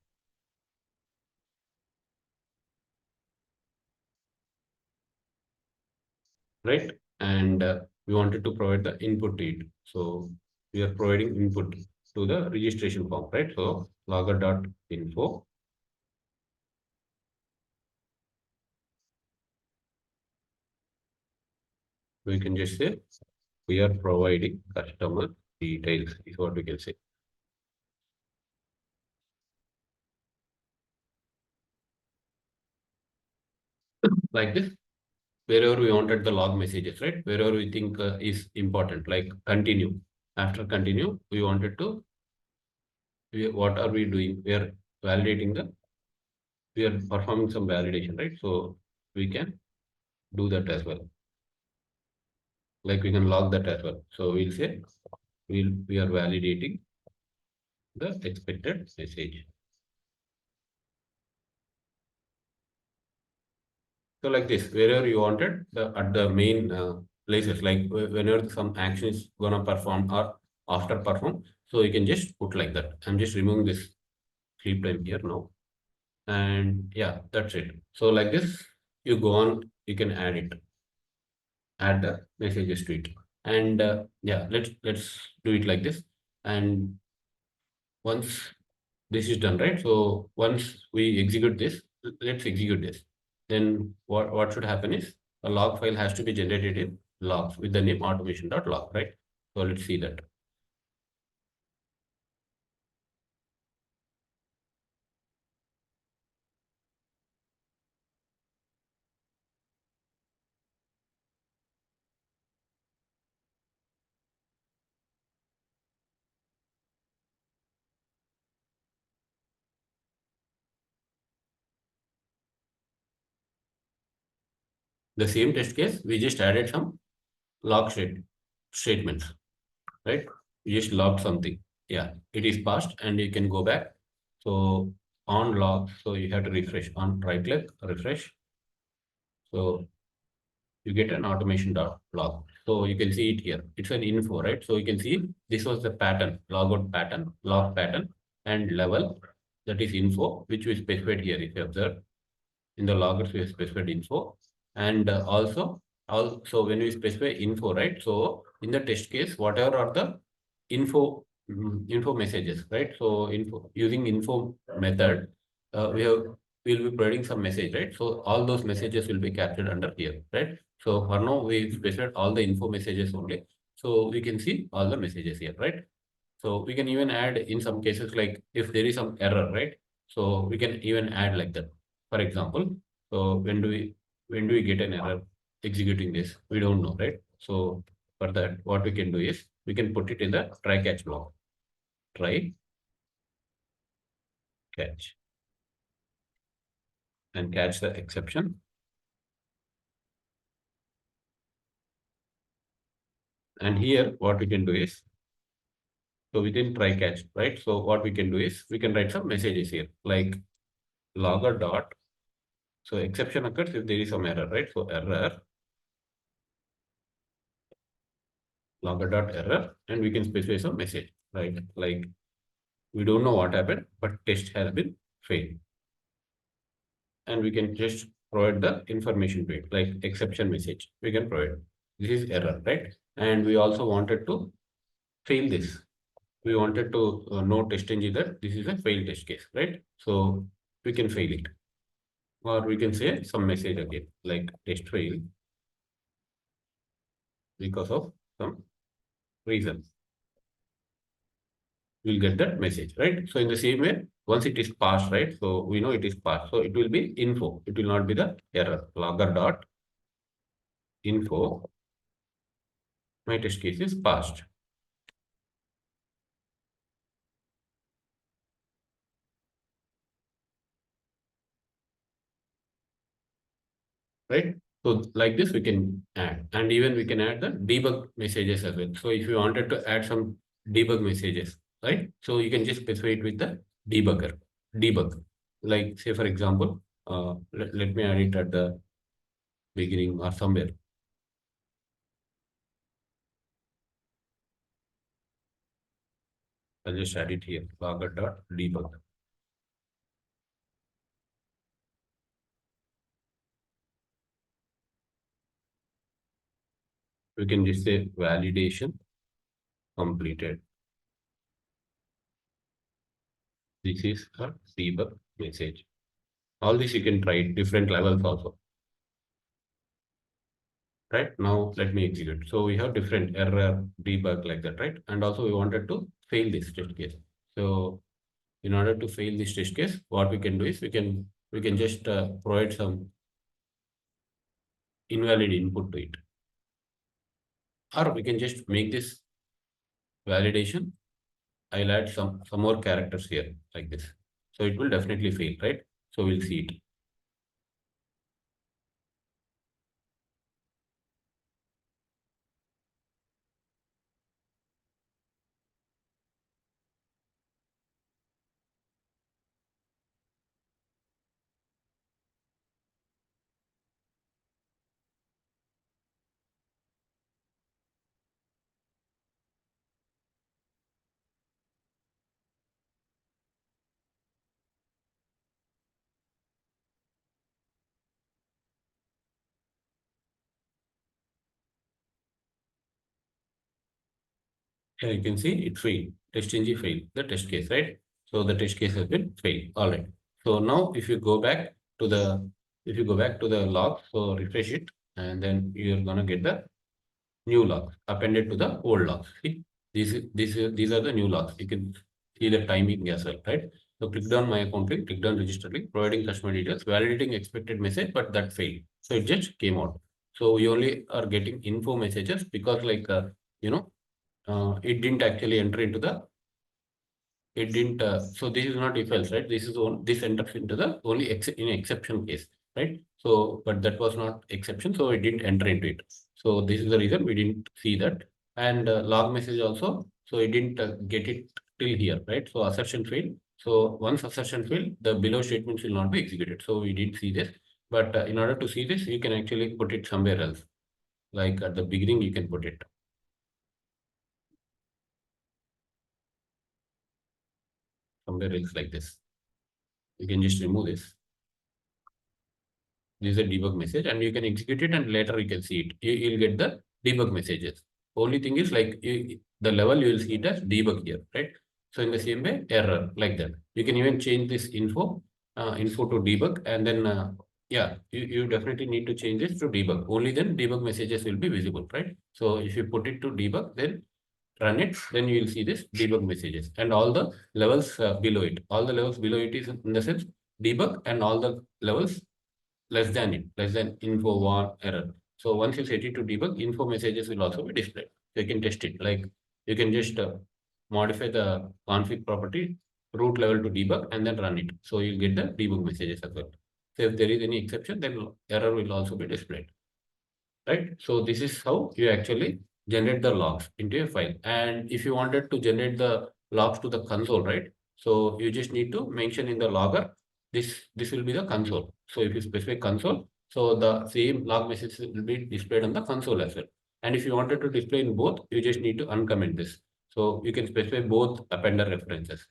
right? And we wanted to provide the input to it. So we are providing input. to the registration form, right? So logger.info. We can just say we are providing customer details is what we can say. Like this, wherever we wanted the log messages, right? Wherever we think is important, like continue. After continue, we wanted to, what are we doing? We are validating we are performing some validation, right? So we can do that as well. Like we can log that as well. So we'll say we are validating the expected message. So like this, wherever you wanted at the main places, like whenever some action is gonna perform or after perform, so you can just put like that. I'm just removing this sleep time here now, and yeah, that's it. So like this, you go on, you can add the messages to it, and yeah, let's do it like this. And once this is done, right? So once we execute this, let's execute this. Then what should happen is a log file has to be generated in logs with the name automation.log, right? So let's see that. The same test case, we just added some log statements, right? We just logged something. Yeah, it is passed and you can go back. So on log, so you have to refresh on right click, refresh. So you get an automation dot log. So you can see it here. It's an info, right? So you can see this was the pattern, logout pattern, log pattern, and level, that is info, which we specified here. If you observe in the loggers, we have specified info. And also when we specify info, right? So in the test case, whatever are the info messages, right? So info using info method, we'll be providing some message, right? So all those messages will be captured under here, right? So for now, we specified all the info messages only. So we can see all the messages here, right? So we can even add in some cases, like if there is some error, right? So we can even add like that. For example, so when do we get an error executing this? We don't know, right? So for that, what we can do is we can put it in the try catch block. Try catch and catch the exception. And here, what we can do is, so within try catch, right? So what we can do is we can write some messages here, like logger dot. So exception occurs if there is some error, right? So error, logger dot error, and we can specify some message, right? Like we don't know what happened, but test has been failed. And we can just provide the information to it, like exception message. We can provide this is error, right? And we also wanted to fail this. We wanted to know test engine that this is a failed test case, right? So we can fail it, or we can say some message again, like test fail because of some reason. We'll get that message, right? So in the same way, once it is passed, right? So we know it is passed. So it will be info. It will not be the error. Logger dot info. My test case is passed, right? So like this, we can add, and even we can add the debug messages as well. So if you wanted to add some debug messages, right? So you can just specify it with the debug. Like say for example, let me add it at the beginning or somewhere. I'll just add it here, logger dot debug. We can just say validation completed. This is a debug message. All this you can try different levels also. Right now, let me execute. So we have different error debug like that, right? And also we wanted to fail this test case. So in order to fail this test case, what we can do is we can just provide some invalid input to it, or we can just make this validation. I'll add some more characters here like this. So it will definitely fail, right? So we'll see it. Here you can see it failed. TestNG failed the test case, right? So the test case has been failed. All right. So now if you go back to the log, so refresh it, and then you're gonna get the new logs appended to the old logs. See, these are the new logs. You can see the timing as well, right? So click on my account link, click on register link, providing customer details, validating expected message, but that failed. So it just came out. So we only are getting info messages because you know it didn't actually enter into the it didn't so this is not if else, right? This enters into the only in exception case, right? So but that was not exception, so it didn't enter into it. So this is the reason we didn't see that. And log message also, so it didn't get it till here, right? So assertion failed. So once assertion failed, the below statements will not be executed. So we did see this, but in order to see this, you can actually put it somewhere else. Like at the beginning you can put it somewhere else like this. You can just remove this. This is a debug message, and you can execute it, and later you can see it. You'll get the debug messages. Only thing is like the level you will see it as debug here, right? So in the same way, error like that. You can even change this info to debug, and then yeah, you definitely need to change this to debug. Only then debug messages will be visible, right? So if you put it to debug, then run it, then you will see this debug messages and all the levels below it. All the levels below it is in the sense debug, and all the levels less than info one error. So once you set it to debug, info messages will also be displayed. So you can test it. Like you can just modify the config property root level to debug and then run it. So you'll get the debug messages as well. So if there is any exception, then error will also be displayed, right? So this is how you actually generate the logs into a file. And if you wanted to generate the logs to the console, right? So you just need to mention in the logger, this will be the console. So if you specify console, so the same log message will be displayed on the console as well. And if you wanted to display in both, you just need to uncomment this. So you can specify both appender references.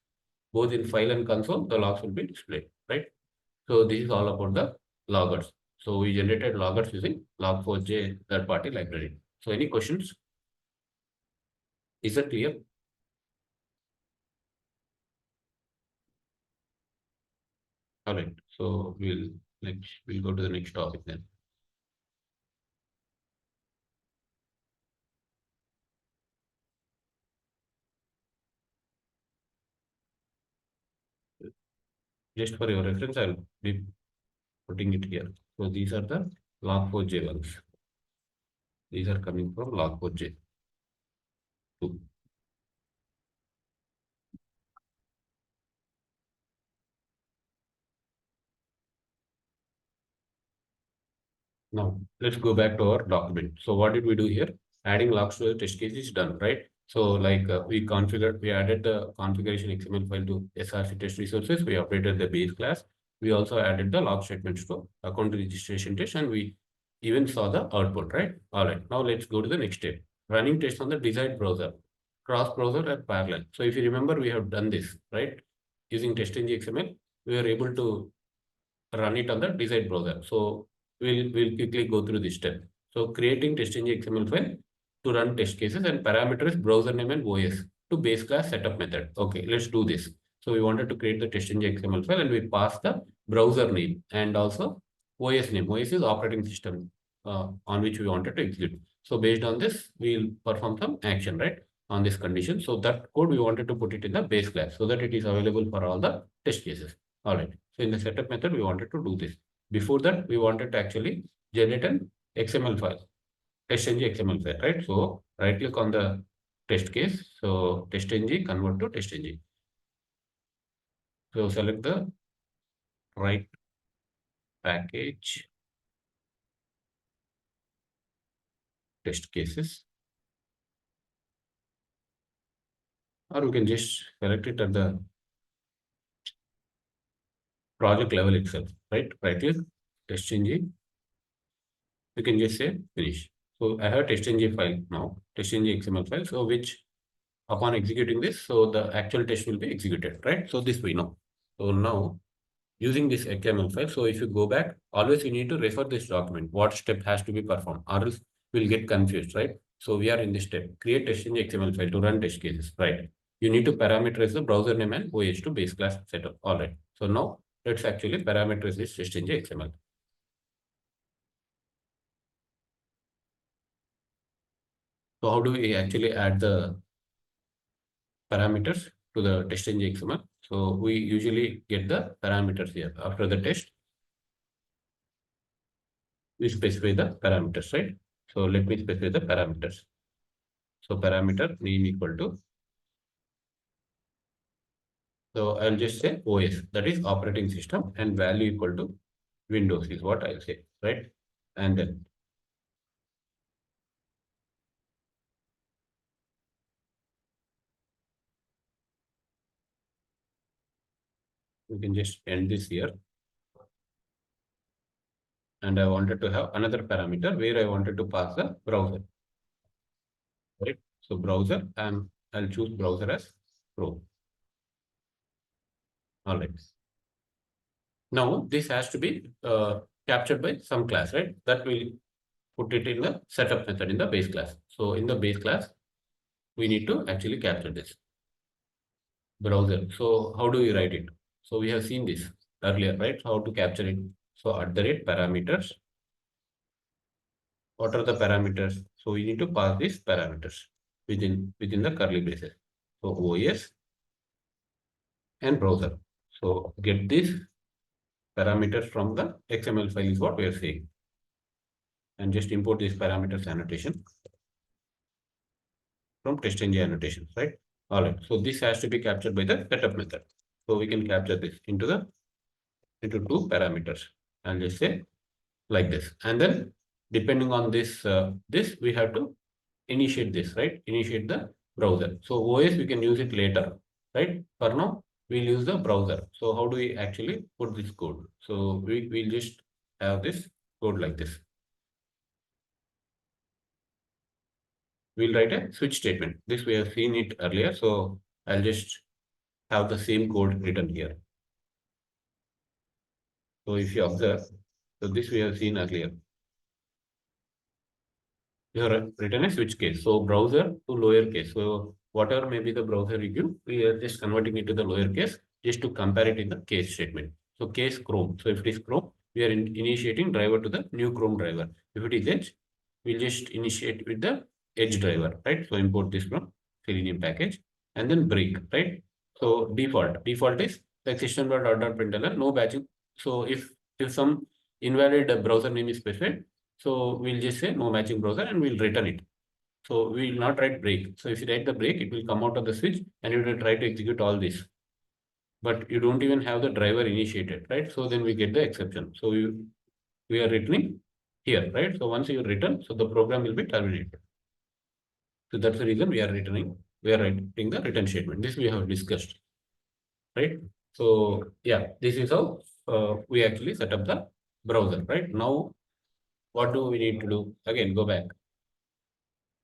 Both in file and console, the logs will be displayed, right? So this is all about the loggers. So we generated loggers using log4j third-party library. So any questions? Is that clear? All right. So we'll go to the next topic then. Just for your reference, I'll be putting it here. So these are the log4j ones. These are coming from log4j2. Now, let's go back to our document. So what did we do here? Adding logs to the test case is done, right? So we added the configuration XML file to SRC test resources. We updated the base class. We also added the log statements to account registration test, and we even saw the output, right? All right. Now let's go to the next step. Running tests on the desired browser, cross browser and parallel. So if you remember, we have done this, right? Using testing XML, we were able to run it on the desired browser. So we'll quickly go through this step. So creating testing XML file to run test cases and parameters browser name and OS to base class setup method. Okay, let's do this. So we wanted to create the test.ng XML file and we pass the browser name and also OS name. OS is operating system on which we wanted to execute. So based on this, we'll perform some action, right, on this condition. So that code we wanted to put it in the base class so that it is available for all the test cases. All right. So in the setup method, we wanted to do this. Before that, we wanted to actually generate an XML file, test.ng XML file, right? So right click on the test case. So test.ng, convert to test.ng. So select the right package test cases, or we can just select it at the project level itself, right? Right click, test.ng. You can just say finish. So I have test.ng file now, test.ng XML file. So which upon executing this, so the actual test will be executed, right? So this we know. So now using this XML file. So if you go back, always you need to refer this document, what step has to be performed, or else we'll get confused, right? So we are in this step, create test.ng XML file to run test cases, right? You need to parameterize the browser name and OS to base class setup. All right. So now let's actually parameterize this test.ng XML. So how do we actually add the parameters to the test.ng XML? So we usually get the parameters here after the test. We specify the parameters, right? So let me specify the parameters. So parameter name equal to, so I'll just say OS, that is operating system, and value equal to Windows is what I'll say, right? And then we can just end this here. And I wanted to have another parameter where I wanted to pass the browser, right? So browser, and I'll choose browser as Chrome. All right. Now this has to be captured by some class, right? That will put it in the setup method in the base class. So in the base class, we need to actually capture this browser. So how do we write it? So we have seen this earlier, right? How to capture it. So at the rate parameters, what are the parameters? So we need to pass these parameters within the curly braces. So OS and browser. So get these parameters from the XML file is what we are saying. And just import these parameters annotation from test.ng annotations, right? All right. So this has to be captured by the setup method. So we can capture this into two parameters and let's say like this. And then depending on this, this we have to initiate this, right? Initiate the browser. So OS we can use it later, right? For now, we'll use the browser. So how do we actually put this code? So we'll just have this code like this. We'll write a switch statement. This we have seen it earlier. So I'll just have the same code written here. So if you observe, so this we have seen earlier. You have written a switch case. So browser to lower case. So whatever may be the browser you give, we are just converting it to the lower case just to compare it in the case statement. So case Chrome. So if it is Chrome, we are initiating driver to the new Chrome driver. If it is Edge, we'll just initiate with the Edge driver, right? So import this from Selenium package and then break, right? So default is like system.out.println, no batching. So if some invalid browser name is specified, so we'll just say no matching browser and we'll return it. So we will not write break. So if you write the break, it will come out of the switch and you will try to execute all this. But you don't even have the driver initiated, right? So then we get the exception. So we are returning here, right? So once you return, so the program will be terminated. So that's the reason we are writing the return statement. This we have discussed, right? So yeah, this is how we actually set up the browser, right? Now, what do we need to do? Again, go back.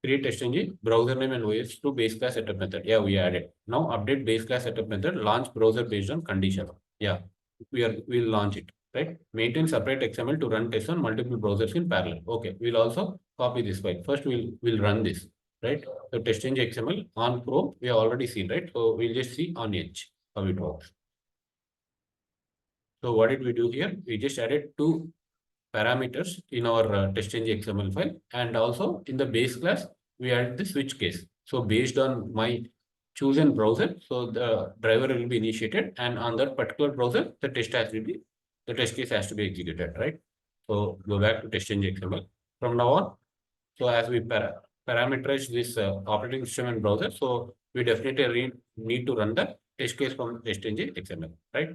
Create test.ng, browser name and OS to base class setup method. Yeah, we added. Now update base class setup method, launch browser based on condition. Yeah, we'll launch it, right? Maintain separate XML to run tests on multiple browsers in parallel. Okay, we'll also copy this file. First, we'll run this, right? So test.ng XML on Chrome, we have already seen, right? So we'll just see on Edge. how it works. So what did we do here? We just added two parameters in our test.ng XML file, and also in the base class we added the switch case. So based on my chosen browser, so the driver will be initiated, and on that particular browser, the test case has to be executed, right? So go back to test.ng XML. From now on, so as we parameterize this operating system and browser, so we definitely need to run the test case from test.ng XML, right?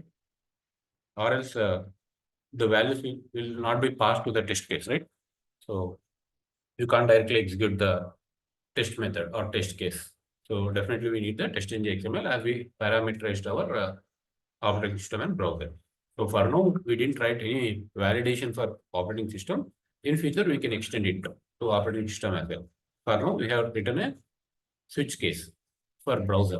Or else the values will not be passed to the test case, right? So you can't directly execute the test method or test case. So definitely we need the test.ng XML as we parameterized our operating system and browser. So for now, we didn't write any validation for operating system. In future, we can extend it to operating system as well. For now, we have written a switch case for browser.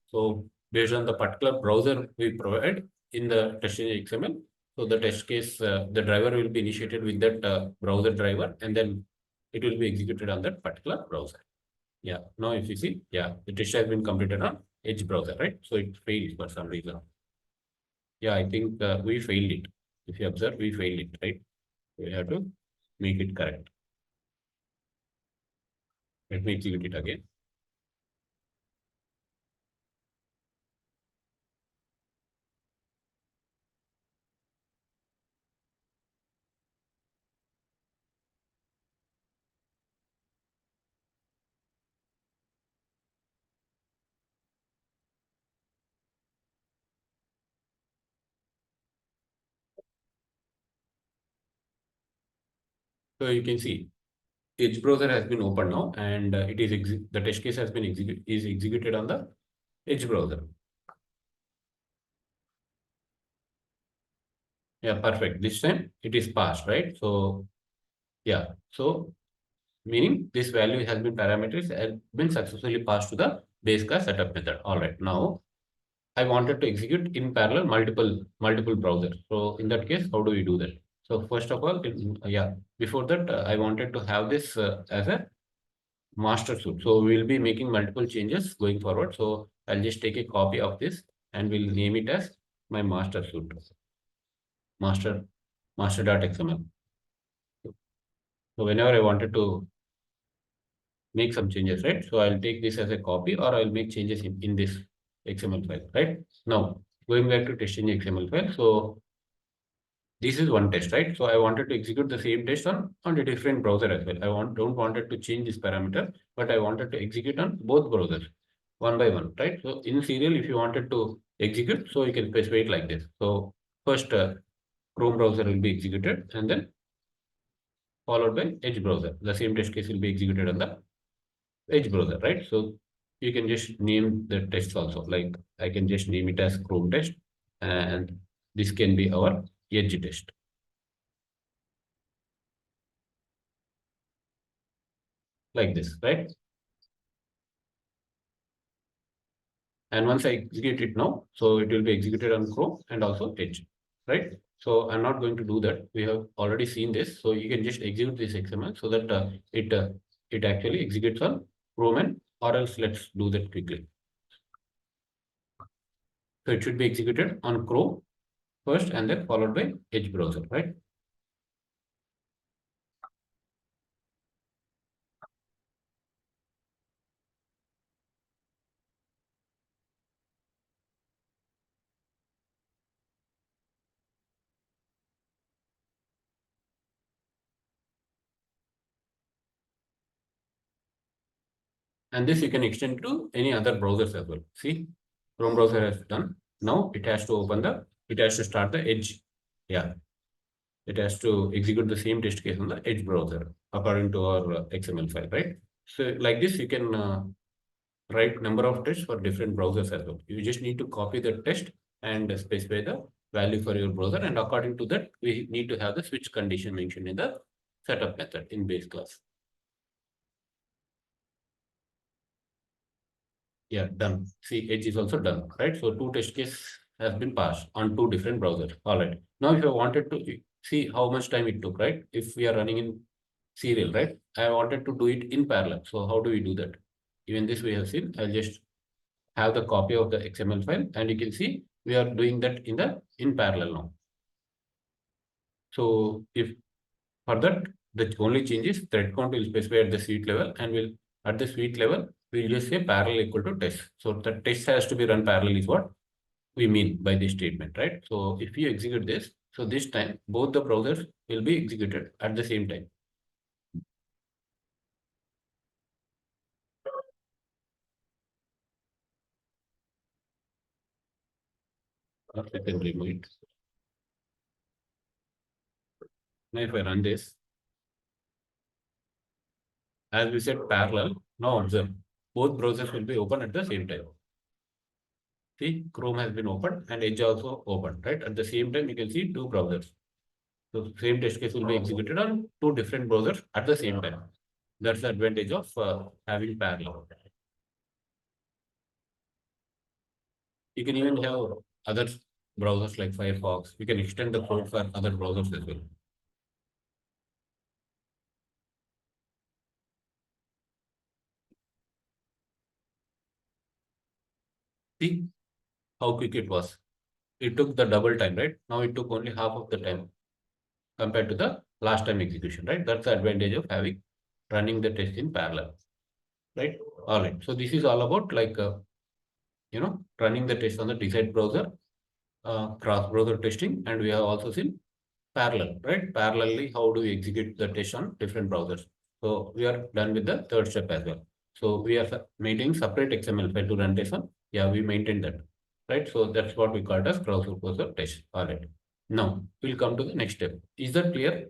So based on the particular browser we provide in the test.ng XML, so the test case, the driver will be initiated with that browser driver, and then it will be executed on that particular browser. Yeah, now if you see, yeah, the test has been completed on Edge browser, right? So it failed for some reason. Yeah, I think we failed it. If you observe, we failed it, right? We have to make it correct. Let me execute it again. So you can see Edge browser has been opened now, and it is the test case has been executed on the Edge browser. Yeah, perfect. This time it is passed, right? So yeah, so meaning this value has been parameters has been successfully passed to the base class setup method. All right, now I wanted to execute in parallel multiple browsers. So in that case, how do we do that? So first of all, yeah, before that, I wanted to have this as a master suite. So we'll be making multiple changes going forward. So I'll just take a copy of this and we'll name it as my master suite, master master.xml. So whenever I wanted to make some changes, right? So I'll take this as a copy, or I'll make changes in this XML file, right? Now going back to testing XML file. So this is one test, right? So I wanted to execute the same test on a different browser as well. Don't wanted to change this parameter, but I wanted to execute on both browsers one by one, right? So in serial, if you wanted to execute, so you can specify it like this. So first Chrome browser will be executed, and then followed by Edge browser. The same test case will be executed on the Edge browser, right? So you can just name the tests also. Like I can just name it as Chrome test, and this can be our Edge test. Like this, right? And once I execute it now, so it will be executed on Chrome and also Edge, right? So I'm not going to do that. We have already seen this. So you can just execute this XML so that it actually executes on Chrome, and or else let's do that quickly. So it should be executed on Chrome first and then followed by Edge browser, right? And this you can extend to any other browsers as well. See, Chrome browser has done. Now it has to it has to start the Edge. Yeah, it has to execute the same test case on the Edge browser according to our XML file, right? So like this, you can write number of tests for different browsers as well. You just need to copy the test and specify the value for your browser. And according to that, we need to have the switch condition mentioned in the setup method in base class. Yeah, done. See, Edge is also done, right? So two test case has been passed on two different browsers. All right. Now, if I wanted to see how much time it took, right? If we are running in serial, right? I wanted to do it in parallel. So how do we do that? Even this we have seen. I'll just have the copy of the XML file, and you can see we are doing that in parallel now. So if for that, the only change is thread count will specify at the suite level, and will at the suite level we'll just say parallel equal to test. So the test has to be run parallel is what we mean by this statement, right? So if you execute this, so this time both the browsers will be executed at the same time. Or we can remove it. Now if I run this, as we said parallel, now observe, both browsers will be open at the same time. See, Chrome has been opened and Edge also opened, right? At the same time, you can see two browsers. So same test case will be executed on two different browsers at the same time. That's the advantage of having parallel. You can even have other browsers like Firefox. You can extend the code for other browsers as well. See how quick it was. It took the double time, right? Now it took only half of the time compared to the last time execution, right? That's the advantage of having running the test in parallel, right? All right. So this is all about like, running the test on the desired browser, cross-browser testing, and we have also seen parallel, right? Parallelly, how do we execute the test on different browsers? So we are done with the third step as well. So we are maintaining separate XML file to run test on. Yeah, we maintain that, right? So that's what we call it as cross-browser test. All right. Now we'll come to the next step. Is that clear?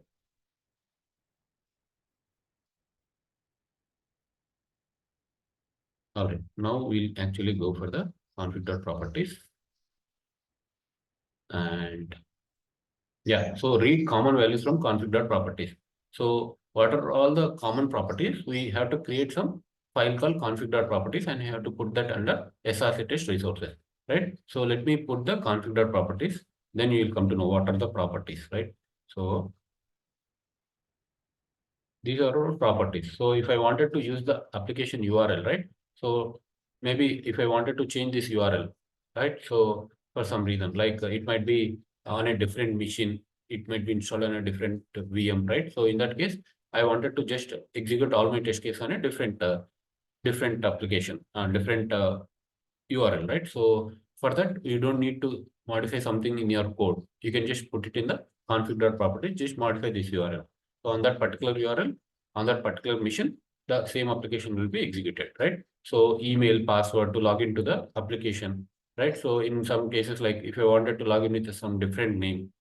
All right. Now we'll actually go for the config.properties and yeah, so read common values from config.properties. So what are all the common properties? We have to create some file called config.properties and you have to put that under src test resources, right? So let me put the config.properties, then you will come to know what are the properties, right? So these are our properties. So if I wanted to use the application URL, right? So maybe if I wanted to change this URL, right? So for some reason, like it might be on a different machine, it might be installed on a different VM, right? So in that case, I wanted to just execute all my test case on a different application, different URL, right? So for that, you don't need to modify something in your code. You can just put it in the config.property, just modify this URL. So on that particular URL, on that particular machine, the same application will be executed, right? So email, password to log into the application, right? So in some cases, like if I wanted to log in with some different name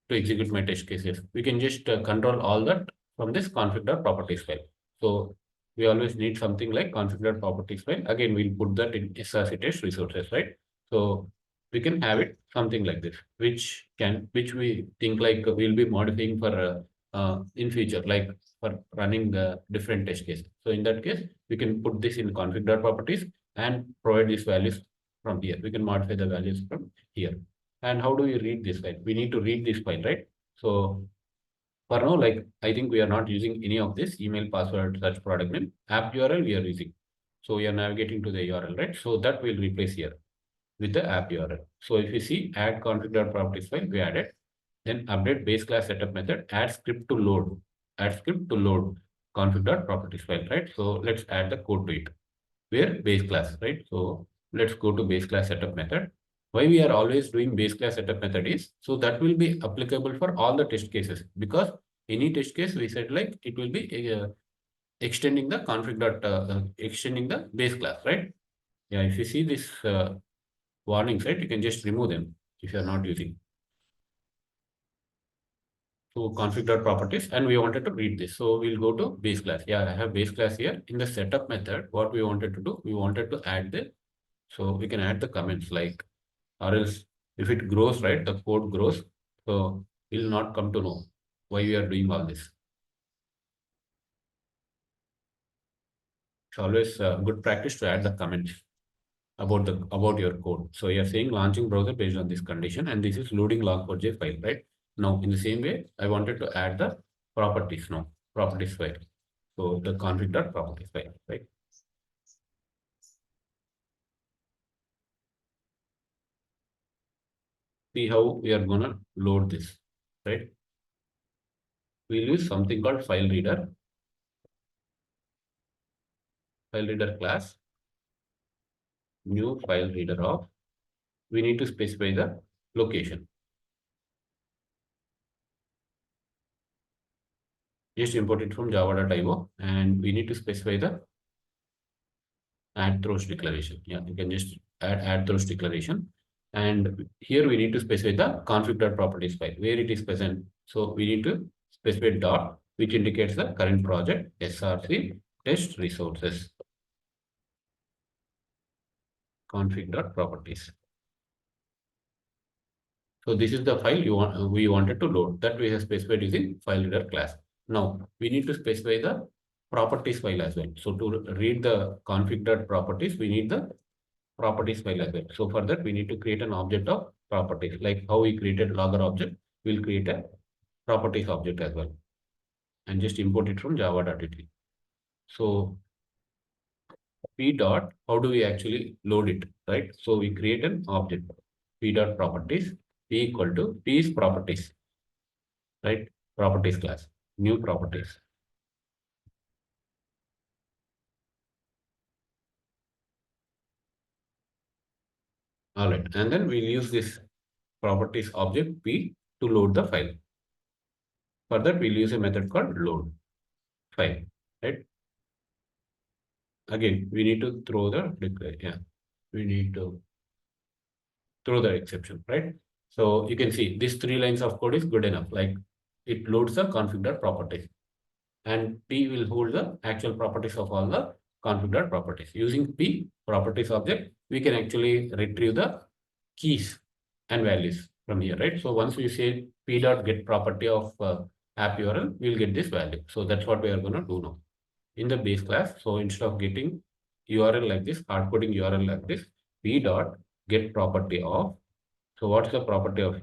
to execute my test cases, we can just control all that from this config.properties file. So we always need something like config.properties file. Again, we'll put that in src test resources, right? So we can have it something like this, which we think like we'll be modifying for in future, like for running the different test case. So in that case, we can put this in config.properties and provide these values from here. We can modify the values from here. And how do we read this file? We need to read this file, right? So for now, like I think we are not using any of this email, password, search product name, app URL we are using. So we are navigating to the URL, right? So that will replace here with the app URL. So if you see add config.properties file, we added, then update base class setup method, add script to load config.properties file, right? So let's add the code to it. Where base class, right? So let's go to base class setup method. Why we are always doing base class setup method is so that will be applicable for all the test cases, because any test case we said like it will be extending the extending the base class, right? Yeah, if you see this warnings, right, you can just remove them if you are not using. So config.properties, and we wanted to read this. So we'll go to base class. Yeah, I have base class here. In the setup method, what we wanted to do, we wanted to add the, so we can add the comments like, or else if it grows, right, the code grows. So we'll not come to know why we are doing all this. It's always good practice to add the comments about your code. So you're saying launching browser based on this condition, and this is loading log4j file, right? Now, in the same way, I wanted to add the properties now, properties file. So the config.properties file, right? see how we are gonna load this, right? We'll use something called file reader class, new file reader of, we need to specify the location. Just import it from java.io, and we need to specify the add throws declaration. Yeah, you can just add throws declaration. And here we need to specify the config.properties file where it is present. So we need to specify dot, which indicates the current project src test resources config.properties. So this is the file we wanted to load, that we have specified using file reader class. Now we need to specify the properties file as well. So to read the config.properties, we need the properties file as well. So for that, we need to create an object of properties, like how we created logger object. We'll create a properties object as well, and just import it from java.it. So p dot, how do we actually load it, right? So we create an object, p dot properties, p equal to p is properties, right? Properties class, new properties. All right, and then we'll use this properties object p to load the file. For that, we'll use a method called load file, right? Again, we need to throw the declare. Yeah, we need to throw the exception, right? So you can see these 3 lines of code is good enough. Like it loads the configured properties, and P will hold the actual properties of all the configured properties. Using P properties object, we can actually retrieve the keys and values from here, right? So once we say P dot get property of app URL, we'll get this value. So that's what we are going to do now in the base class. So instead of getting URL like this, hard coding URL like this, P dot get property of. So what's the property of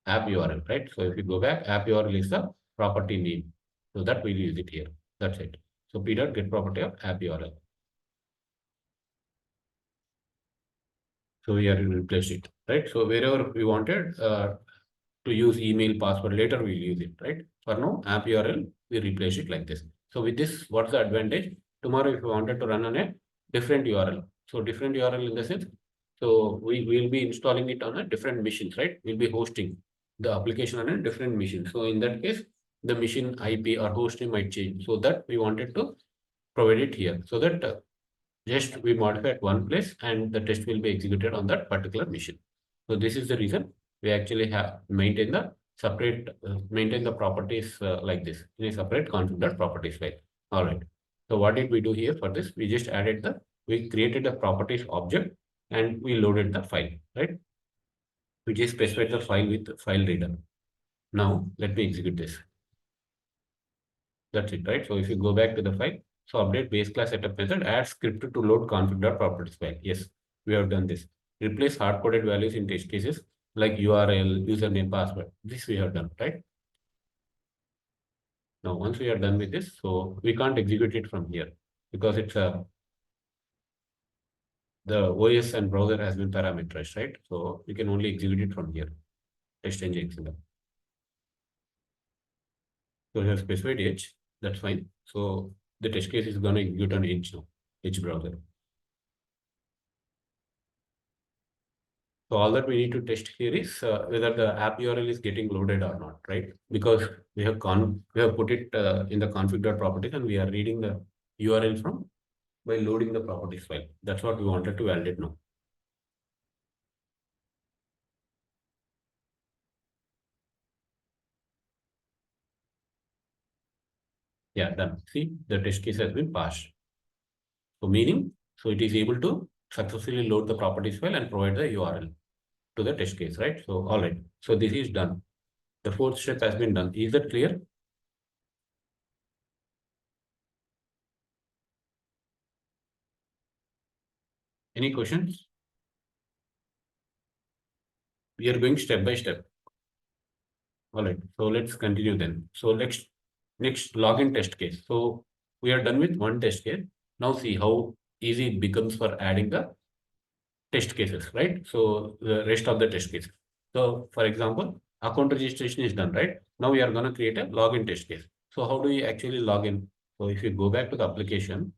app URL, right? So if you go back, app URL is the property name. So that we'll use it here. That's it. So P dot get property of app URL. So here we replace it, right? So wherever we wanted to use email password, later we'll use it, right? For now, app URL, we replace it like this. So with this, what's the advantage? Tomorrow, if you wanted to run on a different URL, so different URL in the sense, so we will be installing it on a different machines, right? We'll be hosting the application on a different machine. So in that case, the machine IP or host name might change. So that we wanted to provide it here, so that just we modify at one place and the test will be executed on that particular machine. So this is the reason we actually have maintain the separate maintain the properties like this in a separate configured properties file. All right. So what did we do here for this? We just added we created a properties object and we loaded the file, right? We just specified the file with file reader. Now let me execute this. That's it, right? So if you go back to the file, so update base class setup method, add script to load config.properties file. Yes, we have done this. Replace hard-coded values in test cases like URL, username, password. This we have done, right? Now, once we are done with this, so we can't execute it from here because it's the OS and browser has been parameterized, right? So we can only execute it from here. Test engine. So we have specified Edge, that's fine. So the test case is going to execute on Edge now, Edge browser. So all that we need to test here is whether the app URL is getting loaded or not, right? Because we have put it in the config.properties and we are reading the URL from by loading the properties file. That's what we wanted to validate now. Yeah, done. See, the test case has been passed. So meaning, so it is able to successfully load the properties file and provide the URL to the test case, right? So all right. So this is done. The fourth step has been done. Is that clear? Any questions? We are going step by step. All right. So let's continue then. So next login test case. So we are done with one test case. Now see how easy it becomes for adding the test cases, right? So the rest of the test cases. So for example, account registration is done, right? Now we are going to create a login test case. So how do we actually log in? So if you go back to the application,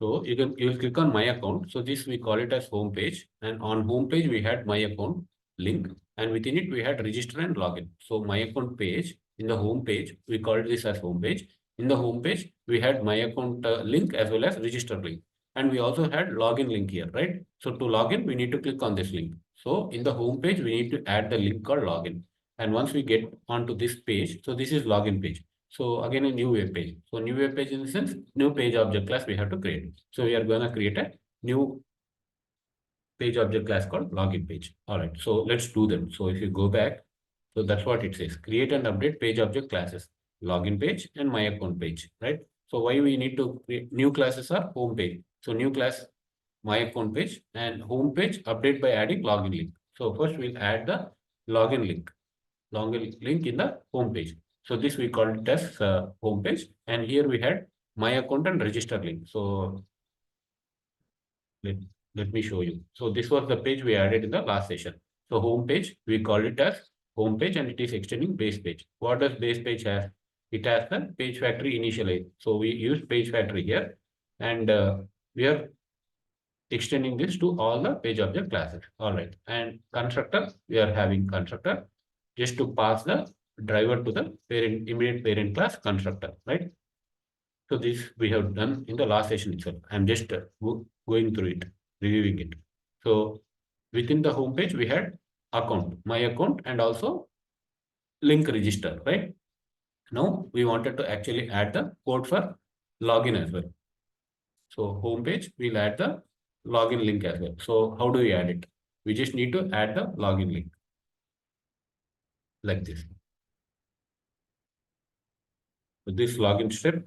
so you will click on my account. So this we call it as home page, and on home page we had my account link, and within it we had register and login. So my account page, in the home page we called this as home page. In the home page we had my account link as well as register link, and we also had login link here, right? So to login we need to click on this link. So in the home page we need to add the link called login, and once we get onto this page, so this is login page. So again, a new web page. So new web page in the sense, new page object class we have to create. So we are going to create a new page object class called login page. All right. So let's do them. So if you go back, so that's what it says. Create and update page object classes, login page and my account page, right? So why we need to create new classes are home page. So new class, my account page, and home page update by adding login link. So first we'll add the login link, link in the home page. So this we call it as home page, and here we had my account and register link. So let, let me show you. So this was the page we added in the last session. So home page, we call it as home page, and it is extending base page. What does base page have? It has the page factory initialize. So we use page factory here, and we are extending this to all the page object classes. All right. And constructor, we are having constructor just to pass the driver to the parent, immediate parent class constructor, right? So this we have done in the last session itself. I'm just going through it, reviewing it. So within the home page, we had account, my account, and also link register, right? Now we wanted to actually add the code for login as well. So home page, we'll add the login link as well. So how do we add it? We just need to add the login link like this. So this login step,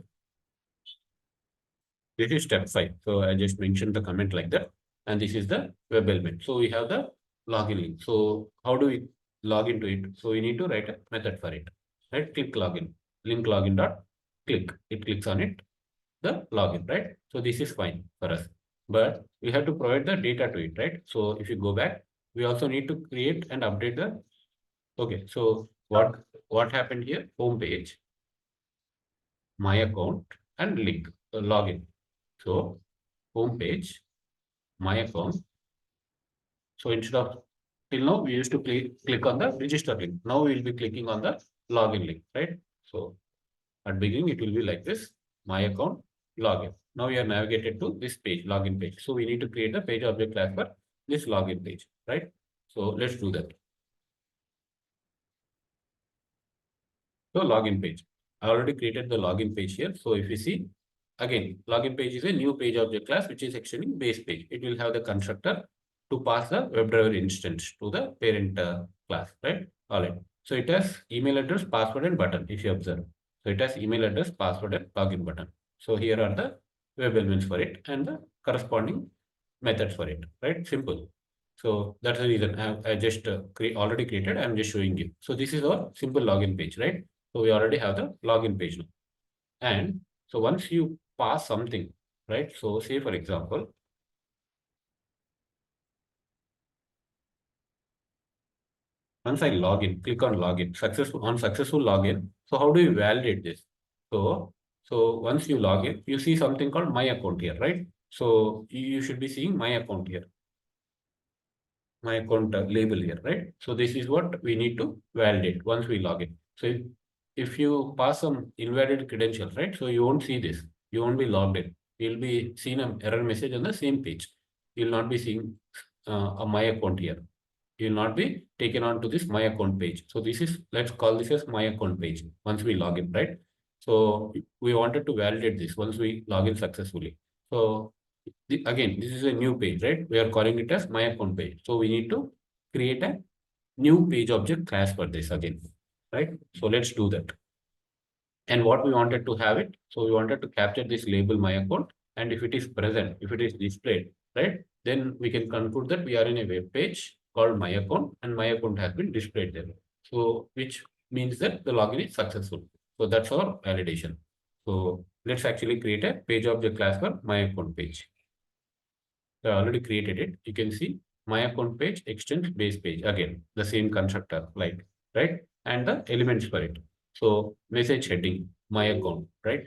this is step 5. So I just mentioned the comment like that. And this is the web element. So we have the login link. So how do we log into it? So we need to write a method for it. Right? Click login. Link login dot click. It clicks on it, the login, right? So this is fine for us. But we have to provide the data to it, right? So if you go back, we also need to create and update the. Okay, so what happened here? Home page, my account, and link, login. So home page, my account. So instead of till now, we used to click on the register link. Now we will be clicking on the login link, right? So at beginning, it will be like this, my account, login. Now we are navigated to this page, login page. So we need to create a page object class for this login page, right? So let's do that. So login page. I already created the login page here. So if you see, again, login page is a new page object class, which is extending base page. It will have the constructor to pass the WebDriver instance to the parent class, right? All right. So it has email address, password, and button, if you observe. So it has email address, password, and login button. So here are the web elements for it and the corresponding methods for it, right? Simple. So that's the reason I just already created. I'm just showing you. So this is our simple login page, right? So we already have the login page now. And so once you pass something, right? So say for example, once I log in, click on login, successful login. So how do you validate this? So once you log in, you see something called my account here, right? So you should be seeing my account here, my account label here, right? So this is what we need to validate once we log in. So if you pass some invalid credentials, right? So you won't see this. You won't be logged in. You'll be seeing an error message on the same page. You'll not be seeing a my account here. You'll not be taken on to this my account page. So this is, let's call this as my account page once we log in, right? So we wanted to validate this once we log in successfully. So again, this is a new page, right? We are calling it as my account page. So we need to create a new page object class for this again, right? So let's do that. And what we wanted to have it, so we wanted to capture this label my account, and if it is present, if it is displayed, right, then we can conclude that we are in a web page called my account, and my account has been displayed there. So which means that the login is successful. So that's our validation. So let's actually create a page object class for my account page. So I already created it. You can see my account page extends base page. Again, the same constructor, like, right? And the elements for it. So message heading, my account, right?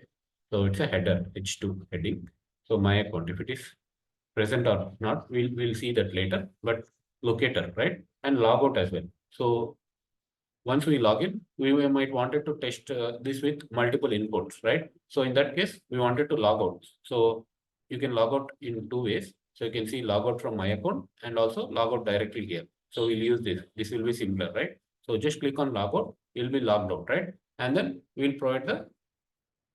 So it's a header, H2 heading. So my account, if it is present or not, we'll see that later. But locator, right? And logout as well. So once we log in, we might wanted to test this with multiple inputs, right? So in that case, we wanted to log out. So you can log out in two ways. So you can see log out from my account and also log out directly here. So we'll use this. This will be simpler, right? So just click on log out, you'll be logged out, right? And then we'll provide the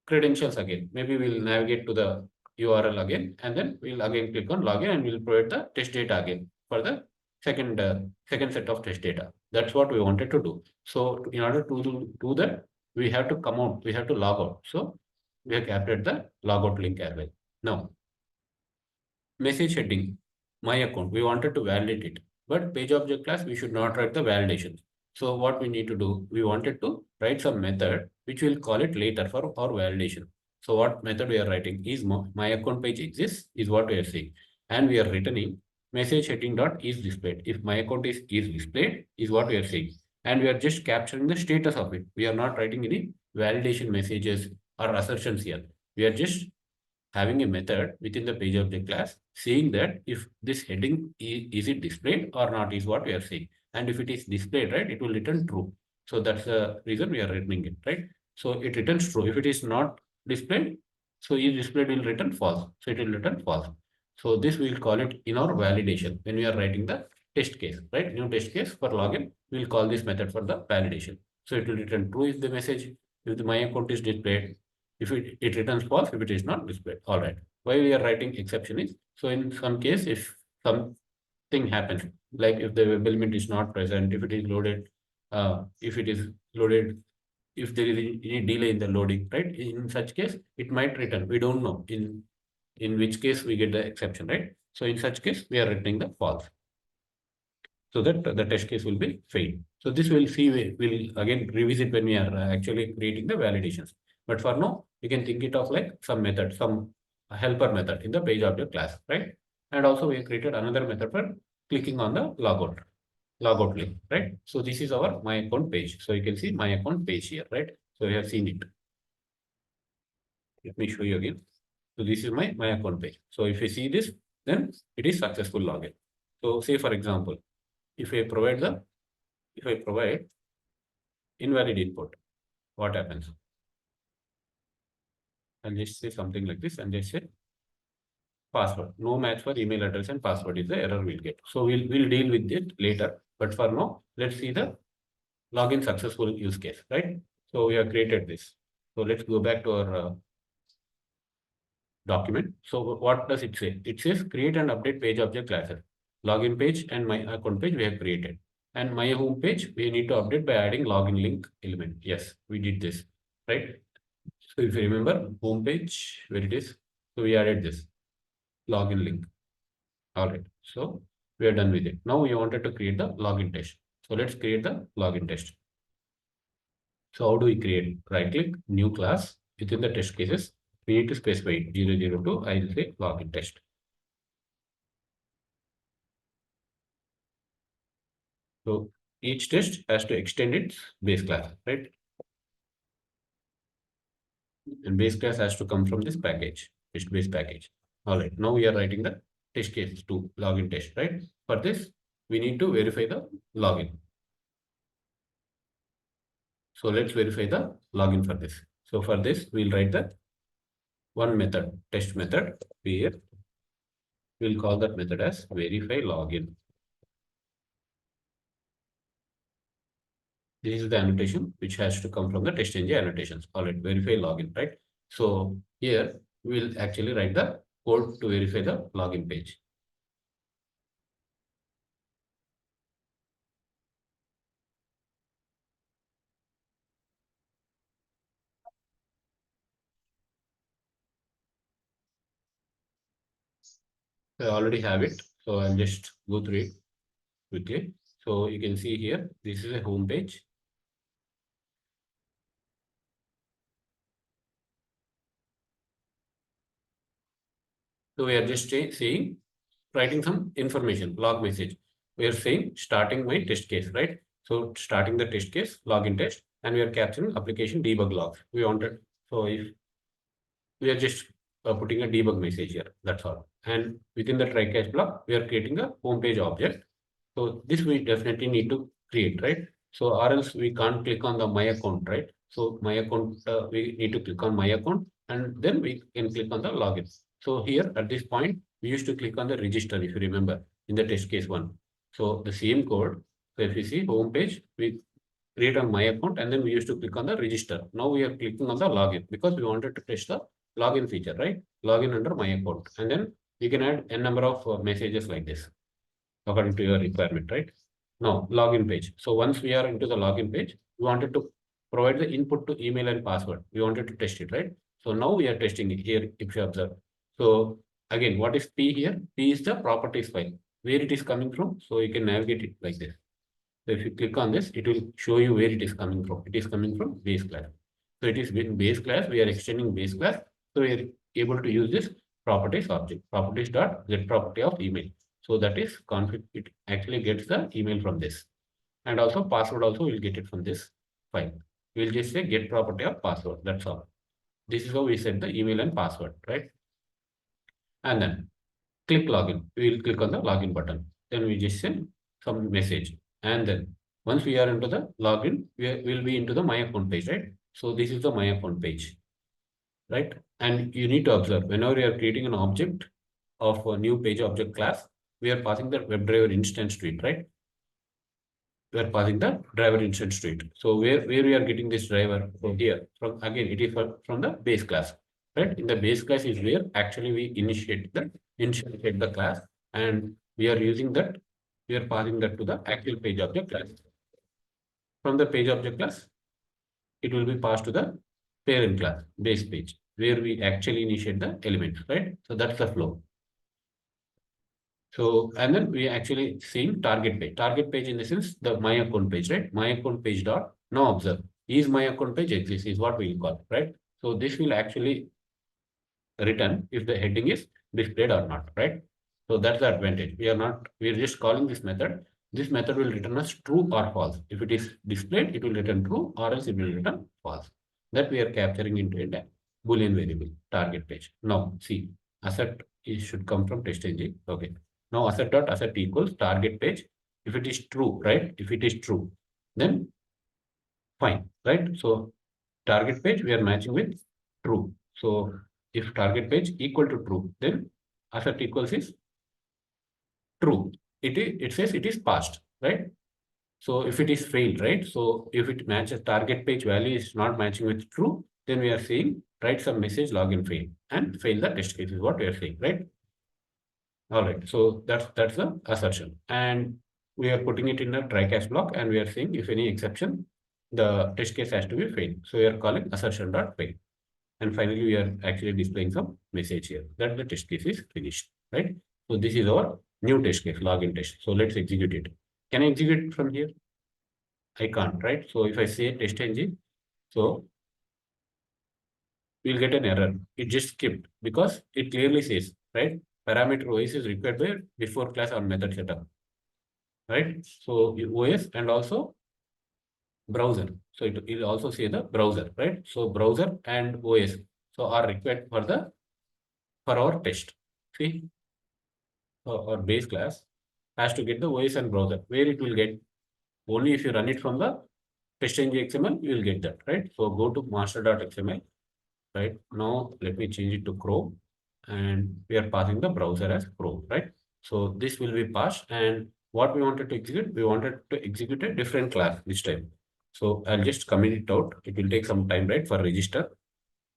credentials again. Maybe we'll navigate to the URL again, and then we'll again click on login and we'll provide the test data again for the second set of test data. That's what we wanted to do. So in order to do that, we have to come out, we have to log out. So we have captured the logout link as well. Now, message heading, my account, we wanted to validate it, but page object class, we should not write the validation. So what we need to do, we wanted to write some method, which we'll call it later for our validation. So what method we are writing is my account page exists is what we are saying. And we are returning message heading dot is displayed. If my account is displayed is what we are saying. And we are just capturing the status of it. We are not writing any validation messages or assertions here. We are just having a method within the page object class saying that if this heading is it displayed or not is what we are saying. And if it is displayed, right, it will return true. So that's the reason we are returning it, right? So it returns true. If it is not displayed, so is displayed will return false. So it will return false. So this we will call it in our validation when we are writing the test case, right? New test case for login, we will call this method for the validation. So it will return true if the message, if the my account is displayed, if it returns false if it is not displayed. All right. Why we are writing exception is, so in some case, if something happens, like if the web element is not present, if it is loaded, if it is loaded, if there is any delay in the loading, right? In such case, it might return. We don't know in which case we get the exception, right? So in such case, we are returning the false, so that the test case will be failed. So this will see, we'll again revisit when we are actually creating the validations. But for now, you can think it of like some method, some helper method in the page object class, right? And also we have created another method for clicking on the logout link, right? So this is our my account page. So you can see my account page here, right? So we have seen it. Let me show you again. So this is my account page. So if you see this, then it is successful login. So say for example, if I provide the if I provide invalid input, what happens? And just say something like this and just say password. No match for email address and password is the error we'll get. So we'll deal with it later. But for now, let's see the login successful use case, right? So we have created this. So let's go back to our document. So what does it say? It says create and update page object classes. Login page and my account page we have created. And my home page, we need to update by adding login link element. Yes, we did this, right? So if you remember home page, where it is, so we added this login link. All right. So we are done with it. Now we wanted to create the login test. So let's create the login test. So how do we create? Right click, new class. Within the test cases, we need to specify 002. I will say login test. So each test has to extend its base class, right? And base class has to come from this package, test base package. All right. Now we are writing the test case to login test, right? For this, we need to verify the login. So let's verify the login for this. So for this, we'll write the one method, test method, where we'll call that method as verify login. This is the annotation which has to come from the test engine annotations. All right, verify login, right? So here we'll actually write the code to verify the login page. I already have it, so I'll just go through it quickly. So you can see here, this is a home page. So we are just saying writing some information, log message. We are saying starting my test case, right? So starting the test case, login test, and we are capturing application debug logs. We wanted, so if we are just putting a debug message here, that's all. And within the try catch block, we are creating a home page object. So this we definitely need to create, right? So or else we can't click on the my account, right? So my account, we need to click on my account and then we can click on the login. So here at this point, we used to click on the register, if you remember, in the test case one. So the same code. So if you see home page, we create on my account and then we used to click on the register. Now we are clicking on the login because we wanted to test the login feature, right? Login under my account. And then you can add n number of messages like this according to your requirement, right? Now, login page. So once we are into the login page, we wanted to provide the input to email and password. We wanted to test it, right? So now we are testing it here, if you observe. So again, what is P here? P is the properties file, where it is coming from. So you can navigate it like this. So if you click on this, it will show you where it is coming from. It is coming from base class. So it is in base class. We are extending base class. So we are able to use this properties object, properties dot get property of email. So that is config. It actually gets the email from this. And also password also will get it from this file. We'll just say get property of password. That's all. This is how we set the email and password, right? And then click login. We will click on the login button. Then we just send some message. And then once we are into the login, will be into the my account page, right? So this is the my account page, right? And you need to observe whenever you are creating an object of a new page object class, we are passing the WebDriver instance to it, right? We are passing the driver instance to it. So where we are getting this driver from here, from again, it is from the base class, right? In the base class is where actually we initiate the class, and we are using that, we are passing that to the actual page object class. From the page object class, it will be passed to the parent class, base page, where we actually initiate the elements, right? So that's the flow. So, and then we actually seeing target page. Target page in the sense the my account page, right? My account page dot. Now observe, is my account page exists is what we will call, right? So this will actually return if the heading is displayed or not, right? So that's the advantage. We are just calling this method. This method will return us true or false. If it is displayed, it will return true, or else it will return false. That we are capturing into a Boolean variable target page. Now see, asset is should come from test engine. Okay. Now asset dot asset equals target page. If it is true, right? If it is true, then fine, right? So target page we are matching with true. So if target page equal to true, then asset equals is true. It says it is passed, right? So if it is failed, right? So if it matches target page value is not matching with true, then we are saying write some message login fail and fail the test case is what we are saying, right? All right. So that's the assertion. And we are putting it in a try catch block and we are saying if any exception, the test case has to be failed. So we are calling assertion dot fail. And finally, we are actually displaying some message here that the test case is finished, right? So this is our new test case, login test. So let's execute it. Can I execute it from here? I can't, right? So if I say test engine, so we'll get an error. It just skipped because it clearly says, right? Parameter OS is required by before class or method setup, right? So OS and also browser. So it will also say the browser, right? So browser and OS so are required for our test. See, or base class has to get the OS and browser. Where it will get only if you run it from the test.ng XML, you will get that, right? So go to master.xml, right? Now let me change it to Chrome, and we are passing the browser as Chrome, right? So this will be passed, and what we wanted to execute, we wanted to execute a different class this time. So I'll just comment it out. It will take some time, right, for register.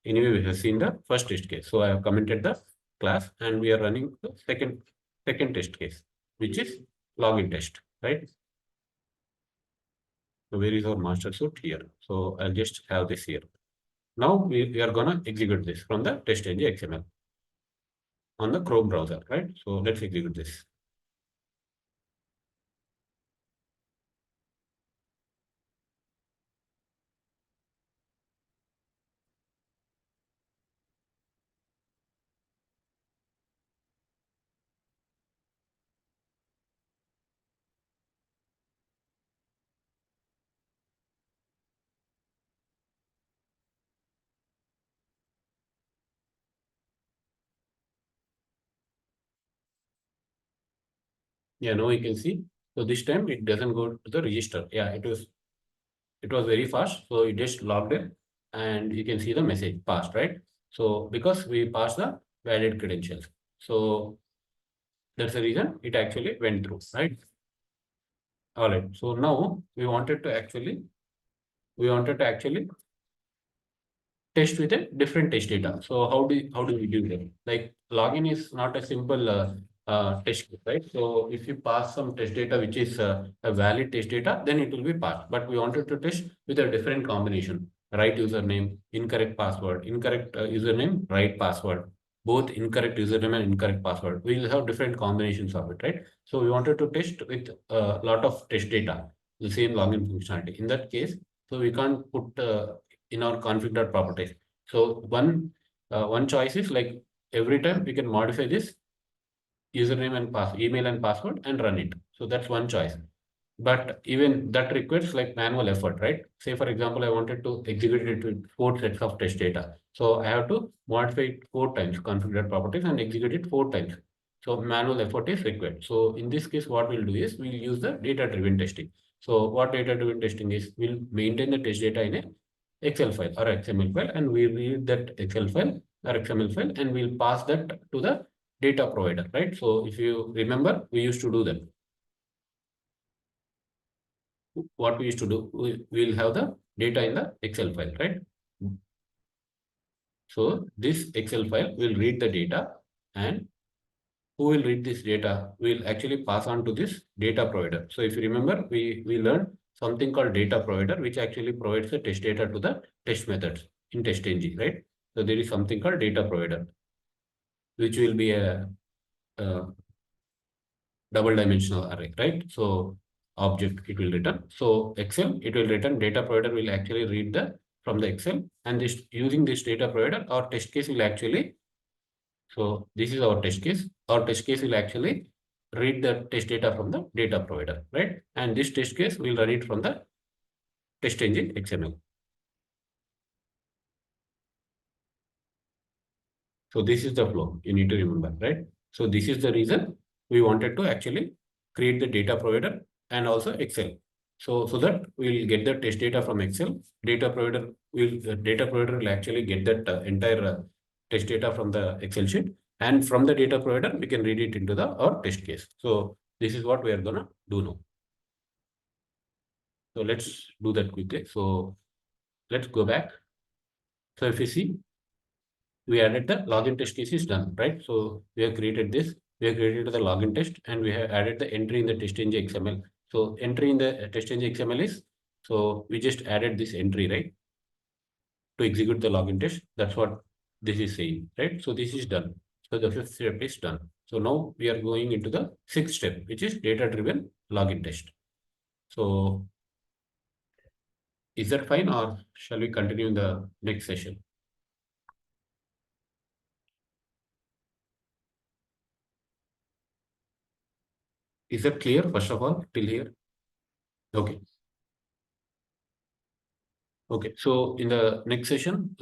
Anyway, we have seen the first test case. So I have commented the class and we are running the second test case, which is login test, right? So where is our master suite here? So I'll just have this here. Now we are gonna execute this from the test.ng XML on the Chrome browser, right? So let's execute this. Yeah, now you can see. So this time it doesn't go to the register. Yeah, it was very fast. So it just logged in and you can see the message passed, right? So because we passed the valid credentials. So that's the reason it actually went through, right? All right. So now we wanted to actually test with a different test data. So how do we do that? Like login is not a simple test case, right? So if you pass some test data which is a valid test data, then it will be passed. But we wanted to test with a different combination: right username, incorrect password, incorrect username, right password, both incorrect username and incorrect password. We will have different combinations of it, right? So we wanted to test with a lot of test data, the same login functionality. In that case, so we can't put in our config.properties. So one choice is like every time we can modify this username and email and password and run it. So that's one choice. But even that requires like manual effort, right? Say for example, I wanted to execute it with 4 sets of test data. So I have to modify it 4 times, configure properties and execute it 4 times. So manual effort is required. So in this case, what we'll do is we'll use the data-driven testing. So what data-driven testing is, we'll maintain the test data in a Excel file or XML file, and we read that Excel file or XML file, and we'll pass that to the data provider, right? So if you remember, we used to do that. What we used to do, we'll have the data in the Excel file, right? So this Excel file will read the data, and who will read this data will actually pass on to this data provider. So if you remember, we learned something called data provider, which actually provides the test data to the test methods in TestNG, right? So there is something called data provider, which will be a double dimensional array, right? So object it will return. So Excel, it will return, data provider will actually read the from the Excel, and this using this data provider, our test case will actually, so this is our test case. Our test case will actually read the test data from the data provider, right? And this test case will run it from the test engine XML. So this is the flow you need to remember, right? So this is the reason we wanted to actually create the data provider and also Excel. So that we'll get the test data from Excel. Data provider will actually get that entire test data from the Excel sheet, and from the data provider we can read it into the our test case. So this is what we are gonna do now. So let's do that quickly. So let's go back. So if you see, we added the login test case is done, right? So we have created this, we have created the login test, and we have added the entry in the test.ng XML. So entry in the test.ng XML is, so we just added this entry, right, to execute the login test. That's what this is saying, right? So this is done. So the fifth step is done. So now we are going into the sixth step, which is data-driven login test. So is that fine, or shall we continue in the next session? Is that clear, first of all, till here? Okay. Okay, so in the next session,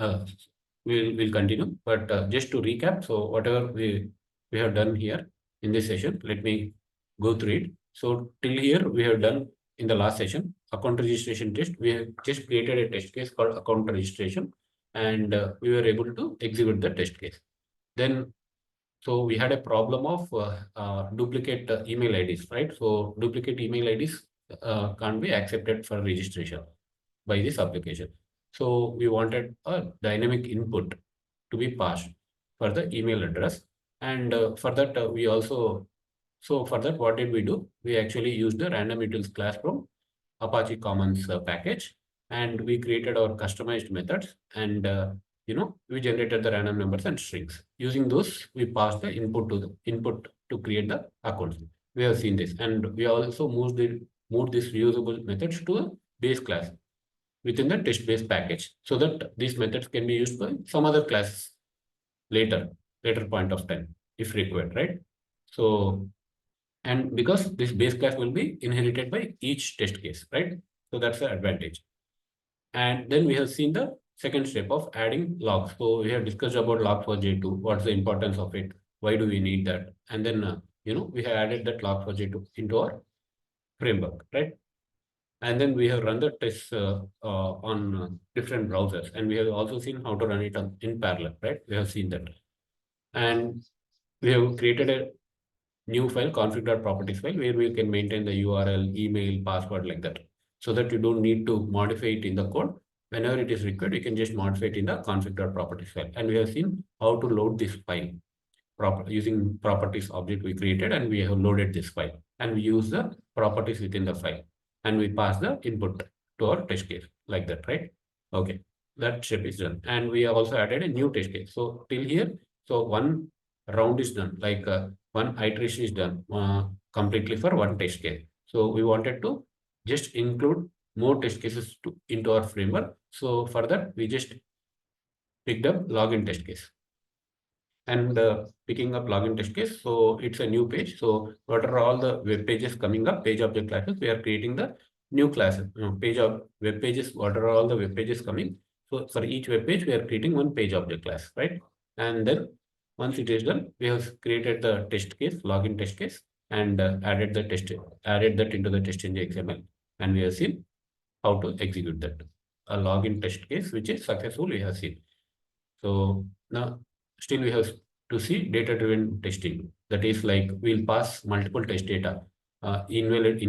we'll continue. But just to recap, so whatever we have done here in this session, let me go through it. So till here, we have done in the last session account registration test. We have just created a test case called account registration, and we were able to execute the test case. Then, so we had a problem of duplicate email IDs, right? So duplicate email IDs can't be accepted for registration by this application. So we wanted a dynamic input to be passed for the email address. And for that, for that, what did we do? We actually used the random utils class from Apache Commons package, and we created our customized methods, and we generated the random numbers and strings. Using those, we passed the input to create the accounts. We have seen this, and we also moved this reusable methods to a base class within the test-based package, so that these methods can be used by some other classes later point of time if required, right? So, and because this base class will be inherited by each test case, right? So that's the advantage. And then we have seen the second step of adding logs. So we have discussed about log4j2, what's the importance of it, why do we need that, and then we have added that log4j2 into our framework, right? And then we have run the tests on different browsers, and we have also seen how to run it in parallel, right? We have seen that. And we have created a new file, config.properties file, where we can maintain the URL, email, password, like that, so that you don't need to modify it in the code. Whenever it is required, you can just modify it in the config.properties file. And we have seen how to load this file using properties object we created, and we have loaded this file, and we use the properties within the file, and we pass the input to our test case, like that, right? Okay, that step is done. And we have also added a new test case. So till here, so one round is done, like one iteration is done completely for one test case. So we wanted to just include more test cases into our framework. So for that, we just picked up login test case, and picking up login test case. So it's a new page. So what are all the web pages coming up, page object classes? We are creating the new classes, page of web pages. What are all the web pages coming? So for each web page, we are creating one page object class, right? And then once it is done, we have created the test case, login test case, and added that into the test engine XML, and we have seen how to execute that. A login test case, which is successful, we have seen. So now still we have to see data-driven testing. That is like we'll pass multiple test data, invalid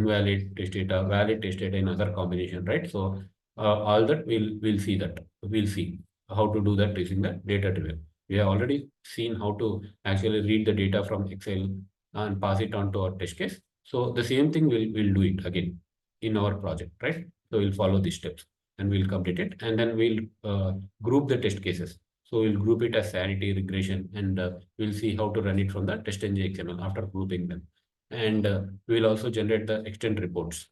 test data, valid test data in other combination, right? So all that we'll see that. We'll see how to do that using the data-driven. We have already seen how to actually read the data from Excel and pass it on to our test case. So the same thing we'll do it again in our project, right? So we'll follow these steps and we'll complete it, and then we'll group the test cases. So we'll group it as sanity, regression, and we'll see how to run it from the test engine XML after grouping them. And we'll also generate the extend reports.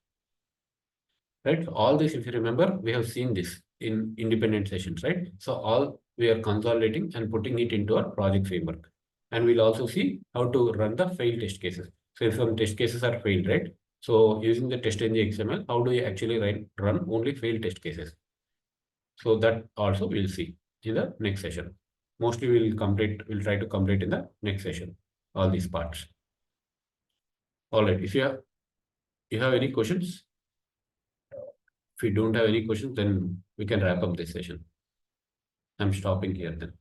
Right? All this, if you remember, we have seen this in independent sessions, right? So all we are consolidating and putting it into our project framework. And we'll also see how to run the failed test cases. So if some test cases are failed, right? So using the test engine XML, how do you actually run only failed test cases? So that also we'll see in the next session. Mostly we'll try to complete in the next session, all these parts. All right, if you have any questions, if you don't have any questions, then we can wrap up this session. I'm stopping here then.